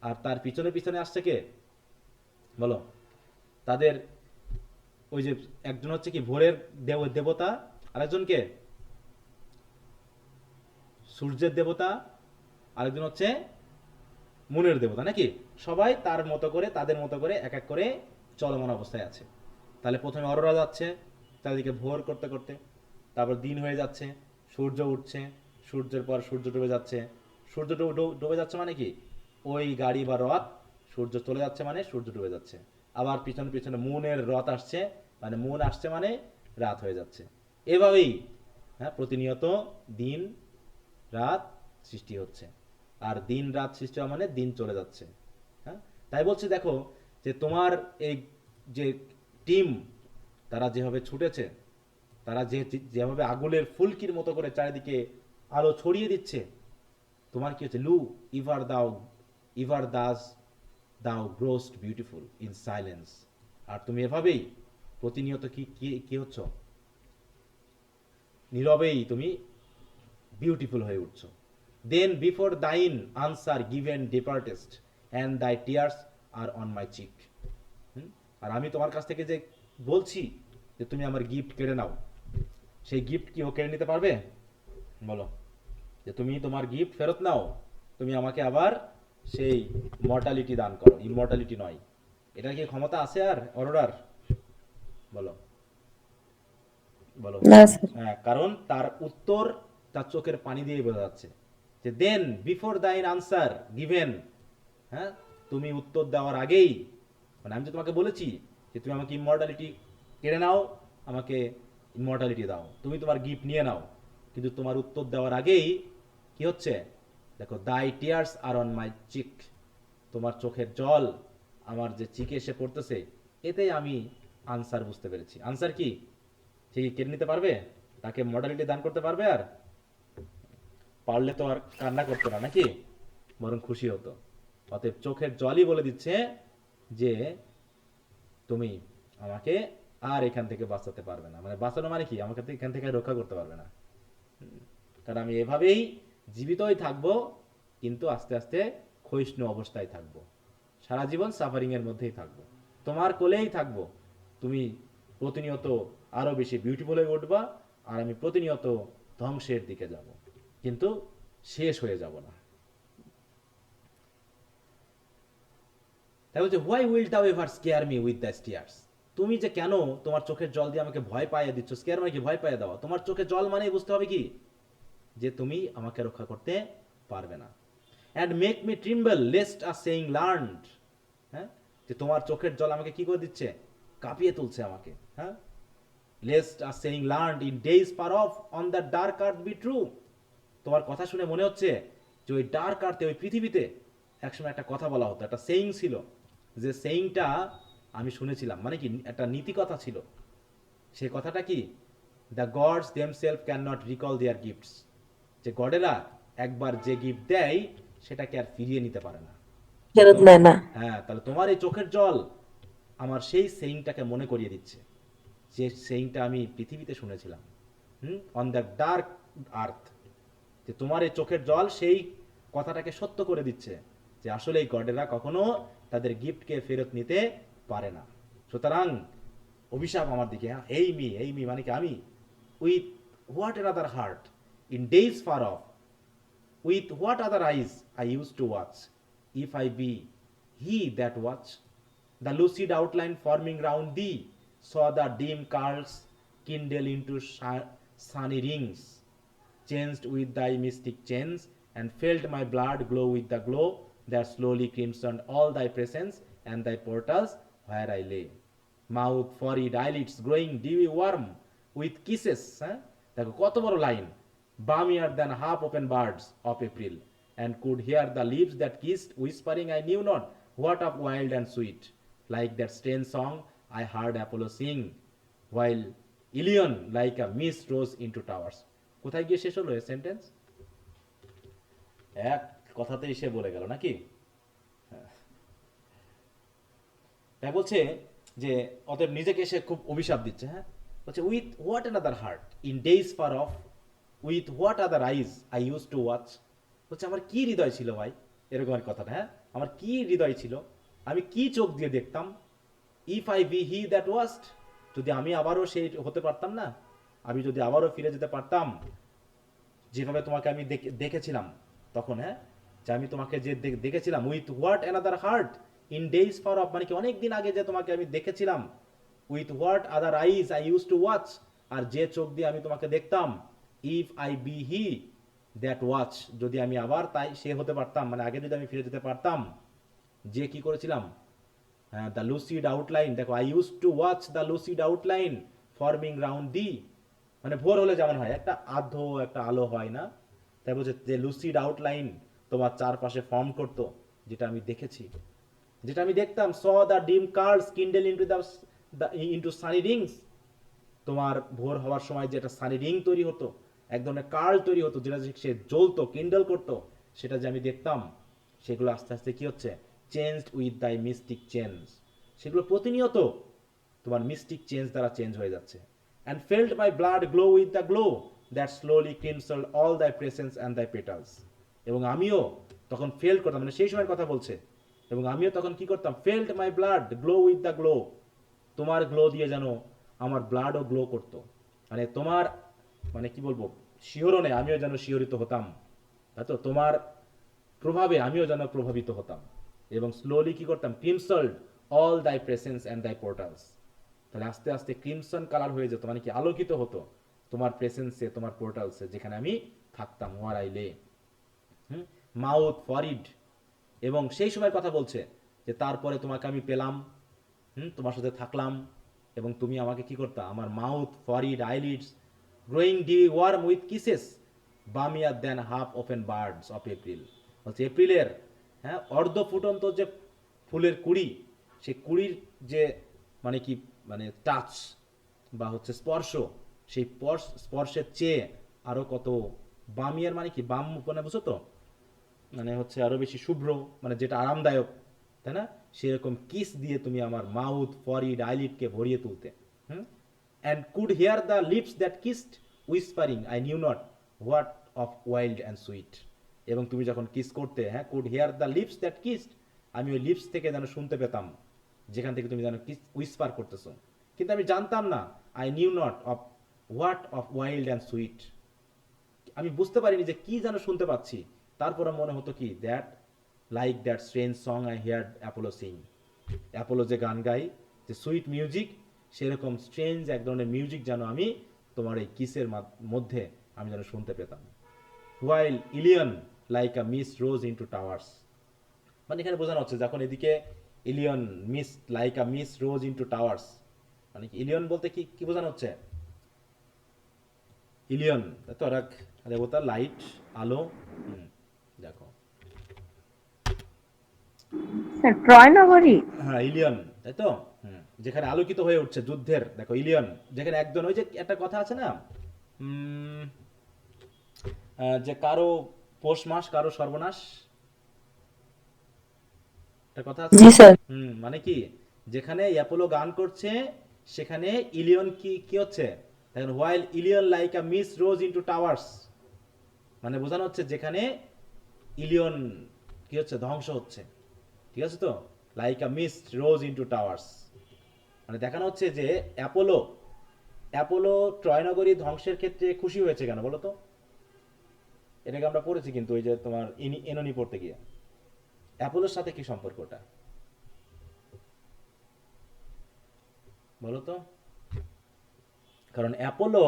আর তার পিছনে পিছনে আসছে কে বলো? তাদের ওই যে একজন হচ্ছে কি ভোরের দেবতা, আরেকজনকে সূর্যের দেবতা, আরেকজন হচ্ছে মুনের দেবতা, নাকি? সবাই তার মতো করে, তাদের মতো করে এক এক করে চলমান অবস্থায় আছে। তাহলে প্রথমে অরোরা যাচ্ছে চারিদিকে ভোর করতে করতে, তারপর দিন হয়ে যাচ্ছে, সূর্য উঠছে, সূর্যের পর সূর্য ডুবে যাচ্ছে, সূর্য ডুবে যাচ্ছে মানে কি, ওই গাড়ি বা রথ, সূর্য চলে যাচ্ছে মানে সূর্য ডুবে যাচ্ছে। আবার পিছনে পিছনে মুনের রথ আসছে, মানে মুন আসছে মানে রাত হয়ে যাচ্ছে। এভাবেই হ্যাঁ প্রতিনিয়ত দিন রাত সৃষ্টি হচ্ছে, আর দিন রাত সৃষ্টি হওয়া মানে দিন চলে যাচ্ছে। হ্যাঁ, তাই বলছি দেখো যে তোমার এই যে টিম, তারা যেভাবে ছুটেছে, তারা যেভাবে আগুনের ফুলকির মতো করে চারিদিকে আলো ছড়িয়ে দিচ্ছে, তোমার কি হচ্ছে? লু ইভার দাস দাও গ্রোস্ট বিউটিফুল ইন সাইলেন্স। আর তুমি এভাবেই প্রতিনিয়ত কি কি কি হচ্ছ? নীরবেই তুমি বিউটিফুল হয়ে উঠছো। Then before thine answer given departest and thy tears are on my cheek. আর আমি তোমার কাছ থেকে যে বলছি যে তুমি আমার গিফট কেড়ে নাও, সেই গিফট কি ও কেড়ে নিতে পারবে? বলো, যে তুমি তোমার গিফট ফেরত নাও, তুমি আমাকে আবার সেই মর্টালিটি দান করো, ইমর্টালিটি নয়। এটার কি ক্ষমতা আছে আর অরোরার? বলো বলো। না স্যার। হ্যাঁ, কারণ তার উত্তর তার চোখের পানি দিয়ে বোঝা যাচ্ছে যে দেন বিফোর দাইন আনসার গিভেন, হ্যাঁ, তুমি উত্তর দেওয়ার আগেই, মানে আমি যে তোমাকে বলেছি যে তুমি আমাকে ইমর্টালিটি কেড়ে নাও, আমাকে ইমর্টালিটি দাও, তুমি তোমার গিফট নিয়ে নাও, কিন্তু তোমার উত্তর দেওয়ার আগেই কি হচ্ছে দেখো, দাই টিয়ার্স আর অন মাই চিক, তোমার চোখের জল আমার যে চিকে এসে পড়তেছে, এতেই আমি আনসার বুঝতে পেরেছি। আনসার কি? সে কি কেড়ে নিতে পারবে? তাকে মর্টালিটি দান করতে পারবে? আর পারলে তো আর কান্না করতো না, নাকি? বরং খুশি হতো। অতএব চোখের জলই বলে দিচ্ছে যে তুমি আমাকে আর এখান থেকে বাঁচাতে পারবে না। মানে বাঁচানো মানে কি, আমাকে এখান থেকে রক্ষা করতে পারবে না, কারণ আমি এভাবেই জীবিতই থাকবো, কিন্তু আস্তে আস্তে ক্ষয়িষ্ণু অবস্থায় থাকবো, সারা জীবন সাফারিং এর মধ্যেই থাকবো, তোমার কোলেই থাকবো। তুমি প্রতিনিয়ত আরো বেশি বিউটিফুল হয়ে উঠবা, আর আমি প্রতিনিয়ত ধ্বংসের দিকে যাব, কিন্তু শেষ হয়ে যাব না। তাই বলছে হোয়াই উইল দাও ever square me with the tears, তুমি যে কেন তোমার চোখের জল দিয়ে আমাকে ভয় পাইয়ে দিচ্ছ? স্কেয়ার মানে কি? ভয় পাইয়ে দেওয়া। তোমার চোখের জল মানে বুঝতে হবে কি, যে তুমি আমাকে রক্ষা করতে পারবে না। And make me tremble lest a saying learned, হ্যাঁ, যে তোমার চোখের জল আমাকে কি করে দিচ্ছে? কাঁপিয়ে তুলছে আমাকে। হ্যাঁ, lest a saying learned in days far off on the dark earth be true, তোমার কথা শুনে মনে হচ্ছে যে ওই ডার্ক আর্থে, ওই পৃথিবীতে একসময় একটা কথা বলা হতো, একটা সেইং ছিল, যে সেইংটা আমি শুনেছিলাম, মানে কি একটা নীতি কথা ছিল। সেই কথাটা কি? The gods themselves can not recall their gifts, যে গডেরা একবার যে গিফট দেয় সেটাকে আর ফিরিয়ে নিতে পারে না। ফেরত নেয় না। হ্যাঁ, তাহলে তোমার এই চোখের জল আমার সেই সেইংটাকে মনে করিয়ে দিচ্ছে, যে সেইংটা আমি পৃথিবীতে শুনেছিলাম, অন দ্য ডার্ক আর্থ, যে তোমার এই চোখের জল সেই কথাটাকে সত্য করে দিচ্ছে, যে আসলে এই গডেরা কখনো তাদের গিফটকে ফেরত নিতে পারে না। সুতরাং অভিশাপ আমার দিকে, এই মি মানে কি আমি, with what an other heart in days far off, with what other eyes I used to watch, if I be he that watch, the lucid outline forming round thee, saw the dim curls kindle into sunny rings, changed with thy mystic chains, and felt my blood glow with the glow that slowly crimsoned all thy presence and thy portals where I lay. Mouth, forehead, eyelids growing dewy warm with kisses, দেখো কত বড় line, balmier than half open birds of April, and could hear the lips that kissed, whispering I knew not what of wild and sweet, like that strange song I heard Apollo sing, while Ilion like a mist rose into towers. কোথায় গিয়ে শেষ হলো এই সেন্টেন্স? এক কথাতেই সে বলে গেল নাকি? তাই বলছে যে অতএব নিজেকে সে খুব অভিশাপ দিচ্ছে, হ্যাঁ, বলছে with what another heart in days far off, with what other eyes I use to watch, বলছে আমার কি হৃদয় ছিল ভাই, এরকমের কথাটা, হ্যাঁ, আমার কি হৃদয় ছিল, আমি কি চোখ দিয়ে দেখতাম, if I be he that wast, যদি আমি আবারও সেই হতে পারতাম না, আমি যদি আবারও ফিরে যেতে পারতাম যেভাবে তোমাকে আমি দেখেছিলাম তখন, হ্যাঁ, যে আমি তোমাকে যে দেখেছিলাম, with what another heart in days far off, মানে কি অনেক দিন আগে যে তোমাকে আমি দেখেছিলাম, with what other eyes I use to watch, আর যে চোখ দিয়ে আমি তোমাকে দেখতাম, if I be he that watch, যদি আমি আবার তাই সে হতে পারতাম, মানে আগে যদি আমি ফিরে যেতে পারতাম, যে কি করেছিলাম, দ্য লুসিড আউটলাইন, দেখো I use to watch the lucid outline forming round দি, মানে ভোর হলে যেমন হয় একটা একটা আলো হয় না, তাই বলছে যে লুসিড আউটলাইন তোমার চারপাশে ফর্ম করতো, যেটা আমি দেখেছি, যেটা আমি দেখতাম, স দ্য ডিম কার্লস কিন্ডেল ইনটু সানি রিংস, তোমার ভোর হওয়ার সময় যে একটা সানি রিং তৈরি হতো, এক ধরনের কার্ল তৈরি হতো, যেটা সে জ্বলতো, কিন্ডল করতো, সেটা যে আমি দেখতাম, সেগুলো আস্তে আস্তে কি হচ্ছে, changed with thy mystic change, সেগুলো প্রতিনিয়ত তোমার মিস্টিক চেঞ্জ দ্বারা চেঞ্জ হয়ে যাচ্ছে, and felt my blood glow with the glow that slowly crimsoned all thy presence and thy petals, এবং আমিও তখন ফেল করতাম, মানে সেই সময়ের কথা বলছে, এবং আমিও তখন কি করতাম, felt my blood glow with the glow, তোমার গ্লো দিয়ে যেন আমার ব্লাডও গ্লো করতো, মানে তোমার, মানে কি বলবো, শিহরণে আমিও যেন শিহরিত হতাম, তাই তো, তোমার প্রভাবে আমিও যেন প্রভাবিত হতাম, এবং স্লোলি কি করতাম, ক্রিমসলড অল দাই প্রেসেন্স অ্যান্ড দাই পোর্টালস, তাহলে আস্তে আস্তে ক্রিমসন কালার হয়ে যেত, মানে কি আলোকিত হতো তোমার প্রেসেন্সে, তোমার পোর্টালসে, যেখানে আমি থাকতাম, ওয়ার আইলে, মাউথ, ফরিড, এবং সেই সময় কথা বলছে যে তারপরে তোমাকে আমি পেলাম, তোমার সাথে থাকলাম, এবং তুমি আমাকে কি করতা, আমার mouth, forehead, eyelids growing dewy warm with kisses, balmier than half open buds of April, বলছে এপ্রিলের, হ্যাঁ, অর্ধ ফুটন্ত যে ফুলের কুড়ি, সেই কুড়ির যে মানে কি, মানে টাচ বা হচ্ছে স্পর্শ, সেই স্পর্শের চেয়ে আরো কত, বামিয়ার মানে কি, বাম মানে বুঝো তো, মানে হচ্ছে আরো বেশি শুভ্র, মানে যেটা আরামদায়ক, তাই না, সেরকম কিস দিয়ে তুমি আমার মাউথ, ফরিড, আইলিডকে ভরিয়ে তুলতে, and could hear the lips that kissed whispering I knew not what of wild and sweet, এবং তুমি যখন কিস করতে, হ্যাঁ, could hear the lips that kissed, আমি ওই লিপস থেকে যেন শুনতে পেতাম, যেখান থেকে তুমি যেন কিস উইসপার করতেছো, কিন্তু আমি জানতাম না, I knew not of what of wild and sweet, আমি বুঝতে পারিনি যে কি যেন শুনতে পাচ্ছি, তারপরে মনে হতো কি, that like that strange song I heard Apollo Singh, Apollo যে গান গাই, যে সুইট মিউজিক, সেরকম স্ট্রেঞ্জ এক ধরনের মিউজিক যেন আমি তোমার এই কিসের মধ্যে আমি যেন শুনতে পেতাম, while Ilion like a mist rose into towers, মানে এখানে বোঝানো হচ্ছে যখন এদিকে Ilion mist like a mist rose into towers, মানে কি ইলিয়ন বলতে কি কি বোঝানো হচ্ছে, ইলিয়ন তো এক দেবতা, লাইট, আলো, দেখো, স্যার ট্রয় নগরী, হ্যাঁ ইলিয়ন, তাই তো, যেখানে আলোকিত হয়ে উঠছে যুদ্ধের, দেখো ইলিয়ন, যেখানে একজন, ওই যে একটা কথা আছে না, যে কারো পৌষ মাস কারো সর্বনাশ, একটা কথা আছে জি না? স্যার। মানে কি, যেখানে অ্যাপোলো গান করছে সেখানে ইলিয়ন কি কি হচ্ছে, দেখেন while Ilion like a mist rose into towers, মানে বোঝানো হচ্ছে যেখানে ইলিয়ন কি হচ্ছে, ধ্বংস হচ্ছে, ঠিক আছে তো, like a mist rose into towers, মানে দেখানো হচ্ছে যে অ্যাপোলো অ্যাপোলো ট্রয়নগরী ধ্বংসের ক্ষেত্রে খুশি হয়েছে কেন বলো তো? এটাকে আমরা পড়েছি কিন্তু ওই যে তোমার এননি পড়তে গিয়ে। অ্যাপোলোর সাথে কি সম্পর্ক ওটা বলো তো? কারণ অ্যাপোলো,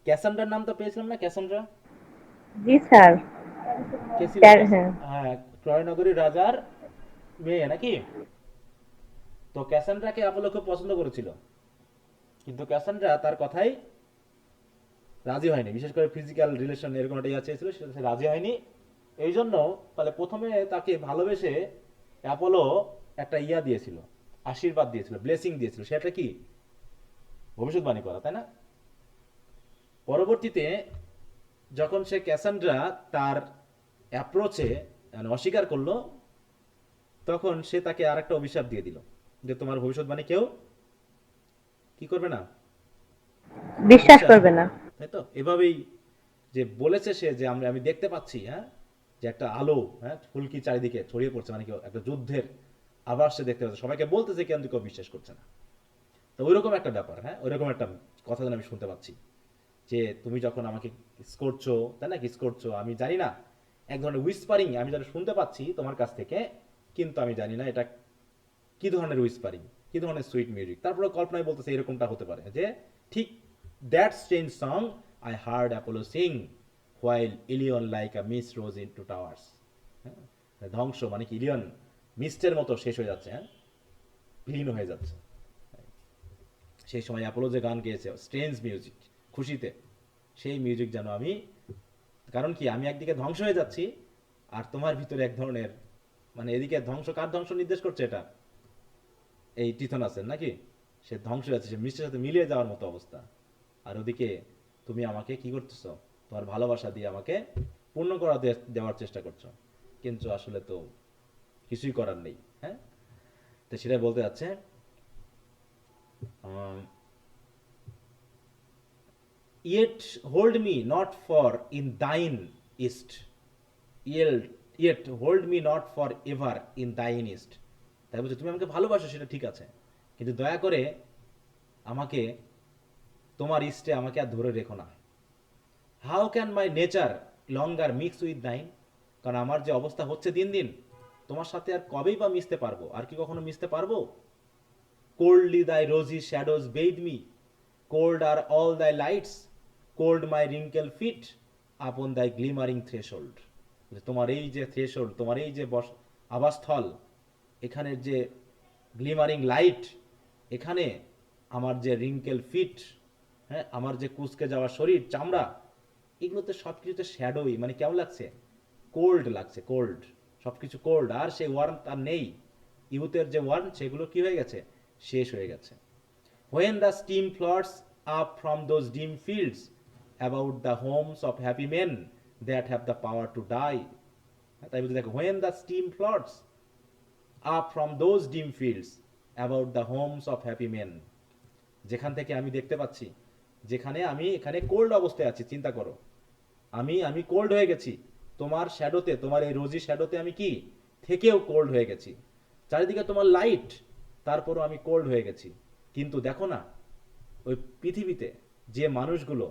ক্যাসান্ড্রার নাম তো পেয়েছিলাম না, ক্যাসান্ড্রা জি স্যার। কে ছিল? হ্যাঁ। হ্যাঁ, ট্রয়নগরীর রাজার মেয়ে নাকি? তো ক্যাসান্ড্রাকে অ্যাপোলো খুব পছন্দ করেছিল, কিন্তু ক্যাসান্ড্রা তার কথাই রাজি হয়নি, বিশেষ করে ফিজিক্যাল রিলেশন এরকম একটা ইয়া চেয়েছিল, সেটা সে রাজি হয়নি। এই জন্য তাহলে প্রথমে তাকে ভালোবেসে অ্যাপোলো একটা ইয়া দিয়েছিল, আশীর্বাদ দিয়েছিল, ব্লেসিং দিয়েছিল, সেটা কি ভবিষ্যৎবাণী করা, তাই না? পরবর্তীতে যখন সে ক্যাসান্ড্রা তার অ্যাপ্রোচে অস্বীকার করলো, তখন সে তাকে আর একটা অভিশাপ দিয়ে দিল যে তোমার ভবিষ্যৎবাণী কেউ কি করবে না, বিশ্বাস করবে না। তাই তো? এভাবেই যে বলেছে সে যে আমি দেখতে পাচ্ছি, হ্যাঁ, যে একটা আলো, হ্যাঁ, ফুলকি চারিদিকে ছড়িয়ে পড়ছে, মানে কি একটা যুদ্ধের আবার সে দেখতে পাচ্ছে, সবাইকে বলতেছে কিন্তু কেউ বিশ্বাস করছে না। তো ওইরকম একটা ব্যাপার, হ্যাঁ, ওইরকম একটা কথা যেন আমি শুনতে পাচ্ছি যে তুমি যখন আমাকে কিস করছো, তাই না, কিস করছো, আমি জানি না, এক ধরনের উইসপারিং আমি যেন শুনতে পাচ্ছি তোমার কাছ থেকে, কিন্তু আমি জানি না এটা কি ধরনের উইসপারিং, কি ধরনের সুইট মিউজিক। তারপরে কল্পনায় বলতেছে এরকমটা হতে পারে যে ঠিক that strange song I heard Apollo sing while Ilion like a mist rose into towers. ধ্বংস মানে কি, ইলিয়ন মিস্টের মতো শেষ হয়ে যাচ্ছে, হ্যাঁ, বিলীন হয়ে যাচ্ছে। সেই সময় অ্যাপোলো যে গান গেয়েছে স্ট্রেঞ্জ মিউজিক, খুশিতে, সেই মিউজিক যেন আমি, কারণ কি আমি একদিকে ধ্বংস হয়ে যাচ্ছি আর তোমার ভিতরে এক ধরনের, মানে এদিকে ধ্বংস, কার ধ্বংস নির্দেশ করছে এটা, এই টিথনাসের নাকি, সে ধ্বংস হয়ে যাচ্ছে, সে মিষ্টির সাথে মিলিয়ে যাওয়ার মতো অবস্থা, আর ওদিকে তুমি আমাকে কি করতেছো, তোমার ভালোবাসা দিয়ে আমাকে পূর্ণ করা দেওয়ার চেষ্টা করছো, কিন্তু আসলে তো কিছুই করার নেই, হ্যাঁ। তো সেটাই বলতে যাচ্ছে, yet hold me not for in thine east, yet hold me not for ever in thine east। তাই বলছে তুমি আমাকে ভালোবাসো সেটা ঠিক আছে, কিন্তু দয়া করে আমাকে তোমার ইস্টে আমাকে আর ধরে রেখো না। How can my nature longer mix with thine, কারণ আমার যে অবস্থা হচ্ছে দিন দিন, তোমার সাথে আর কবেই বা মিশতে পারবো, আর কি কখনো মিশতে পারবো? কোল্ডলি thy rosy shadows bathe me, cold are all thy lights, cold my wrinkled feet upon thy glimmering threshold। তোমার এই যে থ্রেশোল্ড, তোমার এই যে আবাসস্থল, এখানের যে গ্লিমারিং লাইট, এখানে আমার যে রিঙ্কেল ফিট, হ্যাঁ, আমার যে কুচকে যাওয়া শরীর, চামড়া, এগুলোতে সব কিছুতে শ্যাডোই, মানে কেমন লাগছে, কোল্ড লাগছে, কোল্ড, সব কিছু কোল্ড, আর সেই ওয়ার্ম আর নেই, ইউথের যে ওয়ার্ম সেগুলো কি হয়ে গেছে, শেষ হয়ে গেছে। When the steam floats up from those dim fields about the homes of happy men that have the power to die, তাই বলতে দেখো, when the steam floats up from those dim fields about the homes of happy men, যেখান থেকে আমি দেখতে পাচ্ছি, যেখানে আমি এখানে কোল্ড অবস্থায় আছি, চিন্তা করো, আমি কোল্ড হয়ে গেছি তোমার শ্যাডোতে, তোমার এই রোজি শ্যাডোতে আমি কি থেকেও কোল্ড হয়ে গেছি, চারিদিকে তোমার লাইট, তারপরও আমি কোল্ড হয়ে গেছি। কিন্তু দেখো না, ওই পৃথিবীতে যে মানুষগুলো,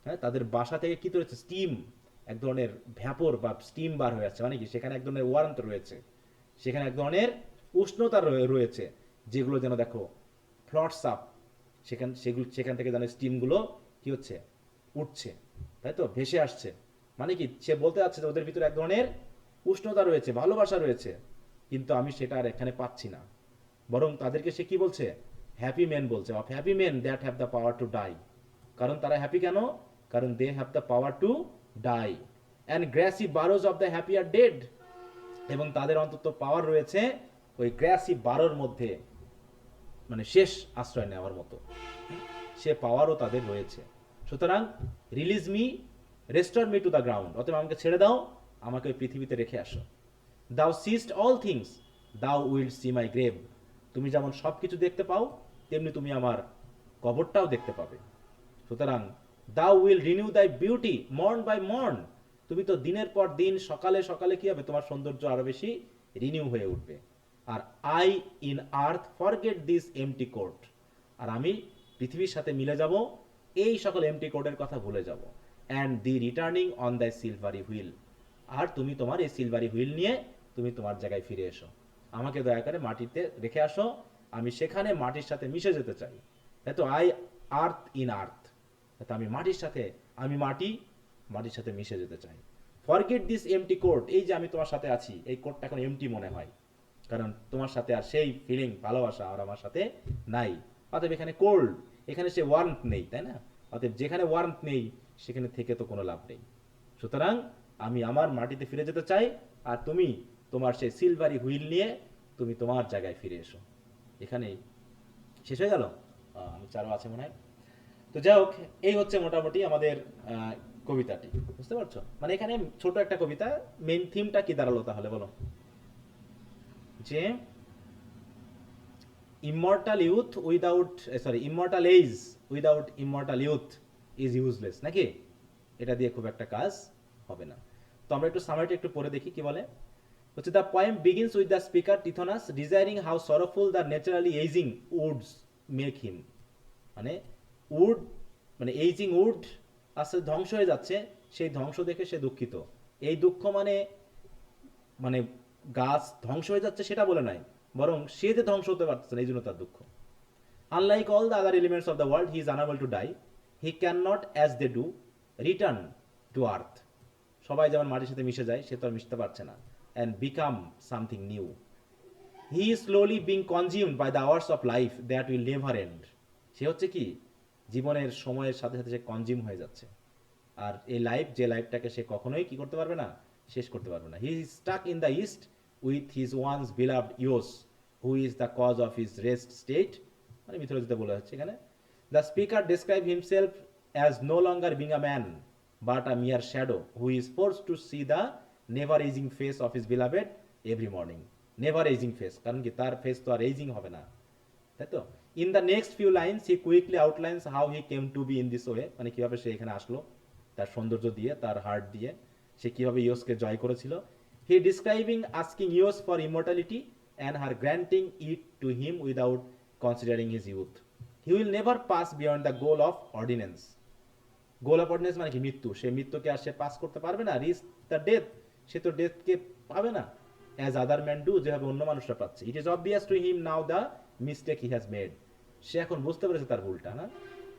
হ্যাঁ, তাদের বাসা থেকে কি রয়েছে, স্টিম, এক ধরনের ভ্যাপর বা স্টিম বার হয়ে আসছে, মানে কি সেখানে এক ধরনের ওয়ারেন্ট রয়েছে, সেখানে এক ধরনের উষ্ণতা রয়েছে, যেগুলো যেন দেখো ফ্লটস আপ, সেখান থেকে যেন স্টিমগুলো কি হচ্ছে, উঠছে, তাই তো, ভেসে আসছে, মানে কি সে বলতে যাচ্ছে যে ওদের ভিতরে এক ধরনের উষ্ণতা রয়েছে, ভালোবাসা রয়েছে, কিন্তু আমি সেটা আর এখানে পাচ্ছি না। বরং তাদেরকে সে কি বলছে, হ্যাপি মেন বলছে, of happy men that have the power to die. কারণ তারা হ্যাপি কেন, কারণ they have the power to die, and grassy barrows of the happier dead, এবং তাদের অন্তত পাওয়ার রয়েছে ওই গ্র্যাসি বারোর মধ্যে, মানে শেষ আশ্রয় নেওয়ার মতো, সে পাওয়ারও তাদের রয়েছে। সুতরাং release me, restore me two the ground, অতএব আমাকে ছেড়ে দাও, আমাকে ওই পৃথিবীতে রেখে আসো। দাও সিস্ট অল থিংস দাউ উইল সি মাই গ্রেভ, তুমি যেমন সব কিছু দেখতে পাও তেমনি তুমি আমার কবরটাও দেখতে পাবে। সুতরাং দাউ উইল রিনিউ দাই বিউটি মর্ন বাই মর্ন, তুমি তো দিনের পর দিন সকালে সকালে কি হবে, তোমার সৌন্দর্য আরো বেশি রিনিউ হয়ে উঠবে। আর I in earth forget this empty court, আর আমি পৃথিবীর সাথে মিলে যাব, এই সকল এমটি কোর্টের কথা ভুলে যাব। And the returning on the silvery wheel, আর তুমি তোমার এই সিলভারি হুইল নিয়ে তুমি তোমার জায়গায় ফিরে এসো, আমাকে দয়া করে মাটিতে রেখে আসো, আমি সেখানে মাটির সাথে মিশে যেতে চাই। তাই তো আই আর্থ ইন আর্থ, তো আমি মাটির সাথে, আমি মাটির সাথে মিশে যেতে চাই। ফরগেট দিস এমটি কোর্ট, এই যে আমি তোমার সাথে আছি, এই কোর্টটা এখন এমটি মনে হয়, কারণ তোমার সাথে আর সেই ফিলিং ভালোবাসা আর আমার সাথে নাই। অতএব এখানে কোল্ড, এখানে সে ওয়ার্মথ নেই, তাই না? অতএব যেখানে ওয়ার্মথ নেই সেখানে থেকে তো কোনো লাভ নেই। সুতরাং আমি আমার মাটিতে ফিরে যেতে চাই, আর তুমি তোমার সেই সিলভারি হুইল নিয়ে তুমি তোমার জায়গায় ফিরে এসো। এখানেই শেষ হয়ে গেল, আমি চারও আছে মনে হয়। তো যাই হোক, এই হচ্ছে মোটামুটি আমাদের কবিতাটি, বুঝতে পারছো? মানে এখানে ছোট একটা কবিতা, মেইন থিমটা কি দাঁড়ালো তাহলে বলো? যে immortal youth without, immortal age without immortal youth is useless, নাকি? এটা দিয়ে খুব একটা কাজ হবে না। তো আমরা একটু সামারিটা একটু পড়ে দেখি কি বলে। হচ্ছে the poem begins with the speaker Tithonus desiring how sorrowful the naturally ageing woods make him, মানে উড, মানে এইজিং উড আস্তে ধ্বংস হয়ে যাচ্ছে, সেই ধ্বংস দেখে সে দুঃখিত। এই দুঃখ মানে মানে গাছ ধ্বংস হয়ে যাচ্ছে সেটা বলে নাই, বরং সে যে ধ্বংস হতে পারতেছে না এই জন্য তার দুঃখ। Unlike all the other elements of the world he is unable to die, he can not as they do return to earth, সবাই যেমন মাটির সাথে মিশে যায় সে তো আর মিশতে পারছে না, and become something new. He is slowly being consumed by the hours of life that will never end, সে হচ্ছে কি জীবনের সময়ের সাথে সাথে সে কনজিউম হয়ে যাচ্ছে, আর এই লাইফ, যে লাইফটাকে সে কখনোই কি করতে পারবে না, শেষ করতে পারবে না। He is stuck in the east with his once beloved Eos who is the cause of his rest state, মানে মিথোলজিতে বলা হচ্ছে এখানে। The speaker describe himself as no longer being a man but a mere shadow who is forced to see the never ageing face of his beloved every morning. Never ageing face, কারণ কি তার ফেস তো আর এজিং হবে না, তাই তো? In the next few lines he quickly outlines how he came to be in this way, মানে কিভাবে সে এখানে আসলো, তার সৌন্দর্য দিয়ে, তার হার্ট দিয়ে সে কিভাবে ইয়োসকে জয় করেছিল। He describing asking Eos for immortality and her granting it to him without considering his youth. He will never pass beyond the goal of ordinance. Goal of ordinance মানে কি? মৃত্যু। সে মৃত্যুকে আর সে পাস করতে পারবে না। রিস্ক দ্য ডেথ, সে তো ডেথকে পাবে না অ্যাজ আদার ম্যান ডু, যেভাবে অন্য মানুষরা পাচ্ছে। It is obvious to him now the mistake he has made, সে এখন বুঝতে পেরেছে তার ভুলটা, না?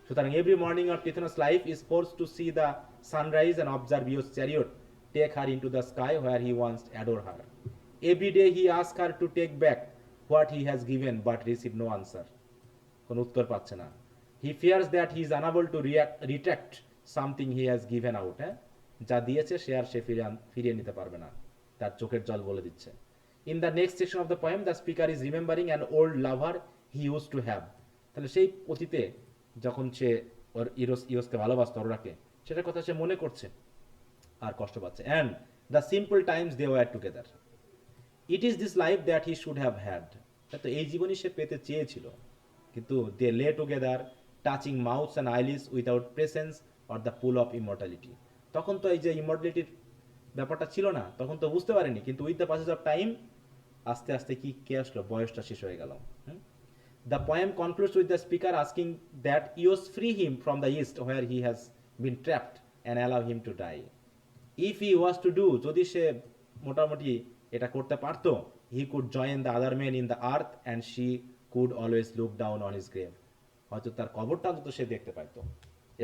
সুতরাং every morning of Tithonus life is forced to see the sunrise and observe your chariot take her into the sky where he once adore her. Every day he ask her to take back what he has given but receive no answer, কোনো উত্তর পাচ্ছে না। He fears that he is unable two retract something he has given out, হ্যাঁ, যা দিয়েছে সে আর সে ফিরিয়ে নিতে পারবে না, তার চোখের জল বলে দিচ্ছে। In the next section of the poem the speaker is remembering an old lover he use to have, তাহলে সেই অতীতে যখন সে ওর ইয়োসকে ভালোবাসত, অরোরাকে, সেটার কথা সে মনে করছে আর কষ্ট পাচ্ছে। And the simple times they were together, it is this life that he should have had, তো এই জীবনই সে পেতে চেয়েছিল, কিন্তু they lay together touching mouths and eyelids without presence or the pool of immortality. তখন তো এই যে ইমর্টালিটির ব্যাপারটা ছিল না, তখন তো বুঝতে পারেনি, কিন্তু with the passage of time আস্তে আস্তে কি কে আসলো, বয়সটা শেষ হয়ে গেল। The poem concludes with the speaker asking that Eos free him from the east where he has been trapped and allow him to die. If he was to do, যদি সে মোটামুটি এটা করতে পারতো, he could join the other men in the earth and she could always look down on his grave. হয়তো তার কবরটা অন্তত সে দেখতে পাইতো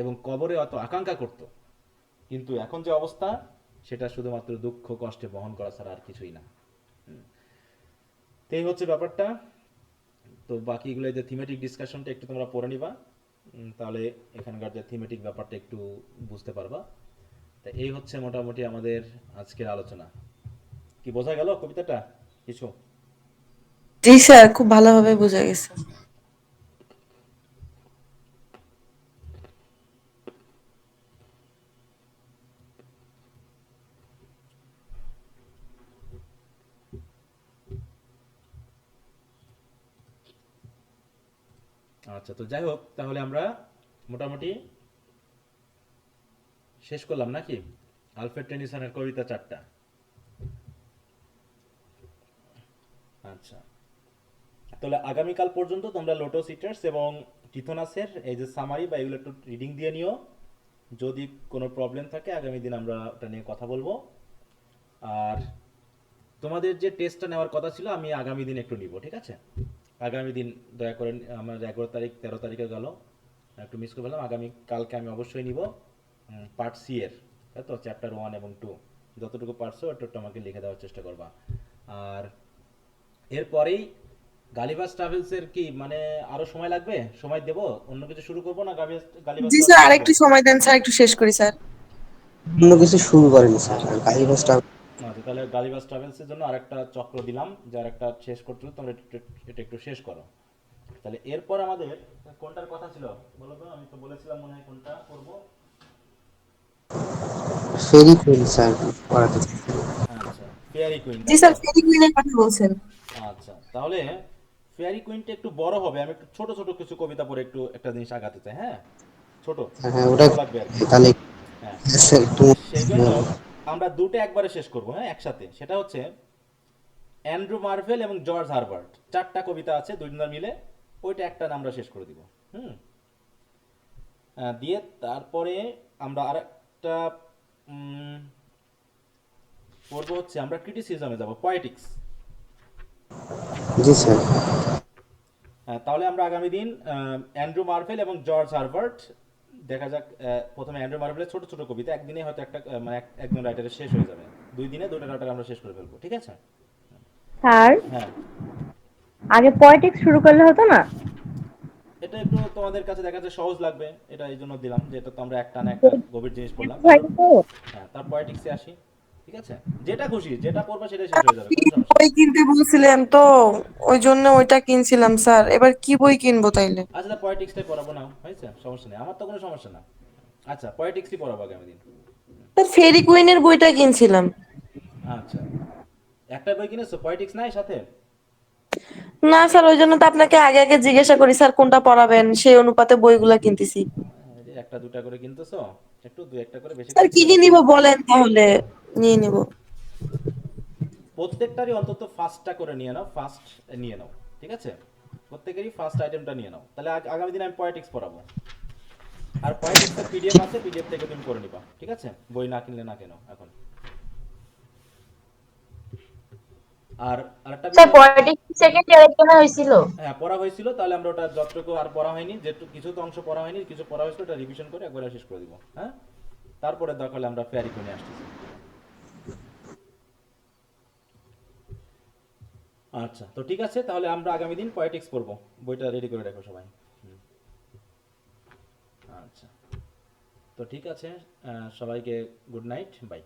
এবং কবরে অত আকাঙ্ক্ষা করত, কিন্তু এখন যে অবস্থা সেটা শুধুমাত্র দুঃখ কষ্টে বহন করা ছাড়া আর কিছুই না। এই হচ্ছে ব্যাপারটা। তো বাকিগুলো যে থিমেটিক ডিসকাশনটা একটু তোমরা পড়ে নিবা, তাহলে এখানকার যে থিমেটিক ব্যাপারটা একটু বুঝতে পারবা। তা এই হচ্ছে মোটামুটি আমাদের আজকের আলোচনা। কি বোঝা গেল কবিতাটা কিছু? জি স্যার, খুব ভালোভাবে বোঝা গেছে। আচ্ছা, তো যাই হোক, তাহলে আমরা মোটামুটি শেষ করলাম নাকি আলফ্রেড টেনিসনের কবিতা 4টা। আচ্ছা, তাহলে আগামীকাল পর্যন্ত তোমরা লোটোস ইটার্স এবং টিথোনাসের এই যে সামারি বা এগুলো একটু রিডিং দিয়ে নিও। যদি কোনো প্রবলেম থাকে আগামী দিন আমরা ওটা নিয়ে কথা বলবো। আর তোমাদের যে টেস্টটা নেওয়ার কথা ছিল আমি আগামী দিন একটু নিব, ঠিক আছে? আগামী দিন দয়া করে, আমার 11 তারিখ 13 তারিখে গেল, একটু মিস করে ফেললাম। আগামী কালকে আমি অবশ্যই নিব পার্ট সি এর, তাই তো, চ্যাপ্টার 1 এবং 2 যতটুকু পারছো একটু আমাকে লিখে দেওয়ার চেষ্টা করবা। আর এরপরেই গালিবাস ট্রাভেলসের কি মানে আরো সময় লাগবে? সময় দেব? অন্য কিছু শুরু করবো না গালিবাস গালিবাস জি স্যার, ট্রাভেলস আরেকটু করবো? সময় দেন স্যার, একটু শেষ করি স্যার। অন্য কিছু শুরু করেন স্যার, আর গাইবাসটা আচ্ছা, তাহলে গালিবাস ট্রাভেলসের জন্য আরেকটা চক্র দিলাম, যার একটা শেষ করতে হবে, তোমরা এটা একটু শেষ করো। তাহলে এরপর আমাদের কোনটার কথা ছিল বলো তো? আমি তো বলেছিলাম মনে হয় কোনটা করবো। ফেরি কুইন স্যার পড়াতে চাচ্ছি। আচ্ছা, ফেয়ারি কুইন, জি তাই তো? স্যার, ফেরি কুইনের কথা বলছেন। আচ্ছা, তাহলে ফেয়ারি কুইনটা একটু বড় হবে, আমি একটু ছোট ছোট কিছু কবিতা পড়ে একটু একটা জিনিস আগাতে চাই, হ্যাঁ? ছোট, হ্যাঁ ওটা ভালো লাগবে আর কি। তাহলে হ্যাঁ, স্যার একটু সেই জন্য আমরা দুটো একবারে শেষ করব, হ্যাঁ, একসাথে। সেটা হচ্ছে অ্যান্ড্রু মার্ভেল এবং জর্জ হারবার্ট, 4টা কবিতা আছে দুজনের মিলে, ওইটা একটা আমরা শেষ করে দিব। হুম, দিয়ে তারপরে আমরা আরেকটা পড়বো হচ্ছে, আমরা ক্রিটিসিজমে যাব, পয়েটিক্স। জি স্যার। তাহলে আমরা আগামী দিন অ্যান্ড্রু মার্ভেল এবং জর্জ হারবার্ট দেখা যাক। প্রথমে অ্যান্ড্রু মার্ভেলের ছোট ছোট কবিতা, একদিনে হয়তো একটা মানে একজন রাইটারের শেষ হয়ে যাবে, 2 দিনে 2টা রাইটার আমরা শেষ করে ফেলবো, ঠিক আছে? স্যার, হ্যাঁ, আগে পলিটিক্স শুরু করলে হতো না? এটা একটু তোমাদের কাছে দেখা যাচ্ছে সহজ লাগবে, এটা এই জন্য দিলাম যে এটা তো আমরা একটা না একটা গভীর জিনিস পড়লাম। ভাই তারপর তো হ্যাঁ, তার পয়েটিক্সে আসি, ঠিক আছে? যেটা খুশি যেটা পড়বা সেটা শেষ হয়ে যাবে, আপনি কোনো সমস্যা বই নেই। কিনতে বলছিলেন তো, ওই জন্য ওইটা কিনছিলাম স্যার। এবার কি বই কিনবো তাইলে? আচ্ছা, তা পয়েটিক্সটাই পড়াবো না, হয়েছে? সমস্যা নেই, আমার তো কোনো সমস্যা না। আচ্ছা, পয়েটিক্সই পড়াবো আগামী দিন। স্যার, ফেরি কুইনের বইটা কিনছিলাম। আচ্ছা, একটা বই কিনেছো, পয়েটিক্স নাই সাথে? না স্যার, ওই জন্য তো আপনাকে আগে আগে জিজ্ঞাসা করি স্যার কোনটা পড়াবেন, সেই অনুপাতে বইগুলা কিনতেছি। এই যে একটা দুটা করে কিনতেছো, একটু দুই একটা করে বেশি স্যার করে কি কিনলে কি হবে। নিব বলেন, তাহলে নিয়ে নিব। প্রত্যেকটারই অন্তত ফার্স্টটা করে নিয়ে নাও, ফার্স্ট নিয়ে নাও, ঠিক আছে? প্রত্যেকেরই ফার্স্ট আইটেমটা নিয়ে নাও, তাহলে আগামী দিন আমি পয়েটিক্স পড়াবো। আর পয়েটিক্সের পিডিএফ আছে, পিডিএফ থেকে তুমি করে নিবা, ঠিক আছে? বই না কিনলে না কেন এখন। আর আরেকটা স্যার, বিষয়, পলিটিক্স সেকেন্ড ইয়ারে কেনা হয়েছিল। হ্যাঁ পড়া হয়েছিল, তাহলে আমরা ওটা যতটুকু আর পড়া হয়নি, যেটুকু কিছু তো অংশ পড়া হয়নি, কিছু পড়া হয়েছিল, ওটা রিভিশন করে একবারে শেষ করে দিব, হ্যাঁ? তারপরে দরকার হলে আমরা ফেয়ারি করে আসতেছি। আচ্ছা, তো ঠিক আছে, তাহলে আমরা আগামী দিন পয়েটিক্স পড়বো, বইটা রেডি করে রাখো সবাই। হুম, আচ্ছা, তো ঠিক আছে, সবাইকে গুড নাইট, বাই।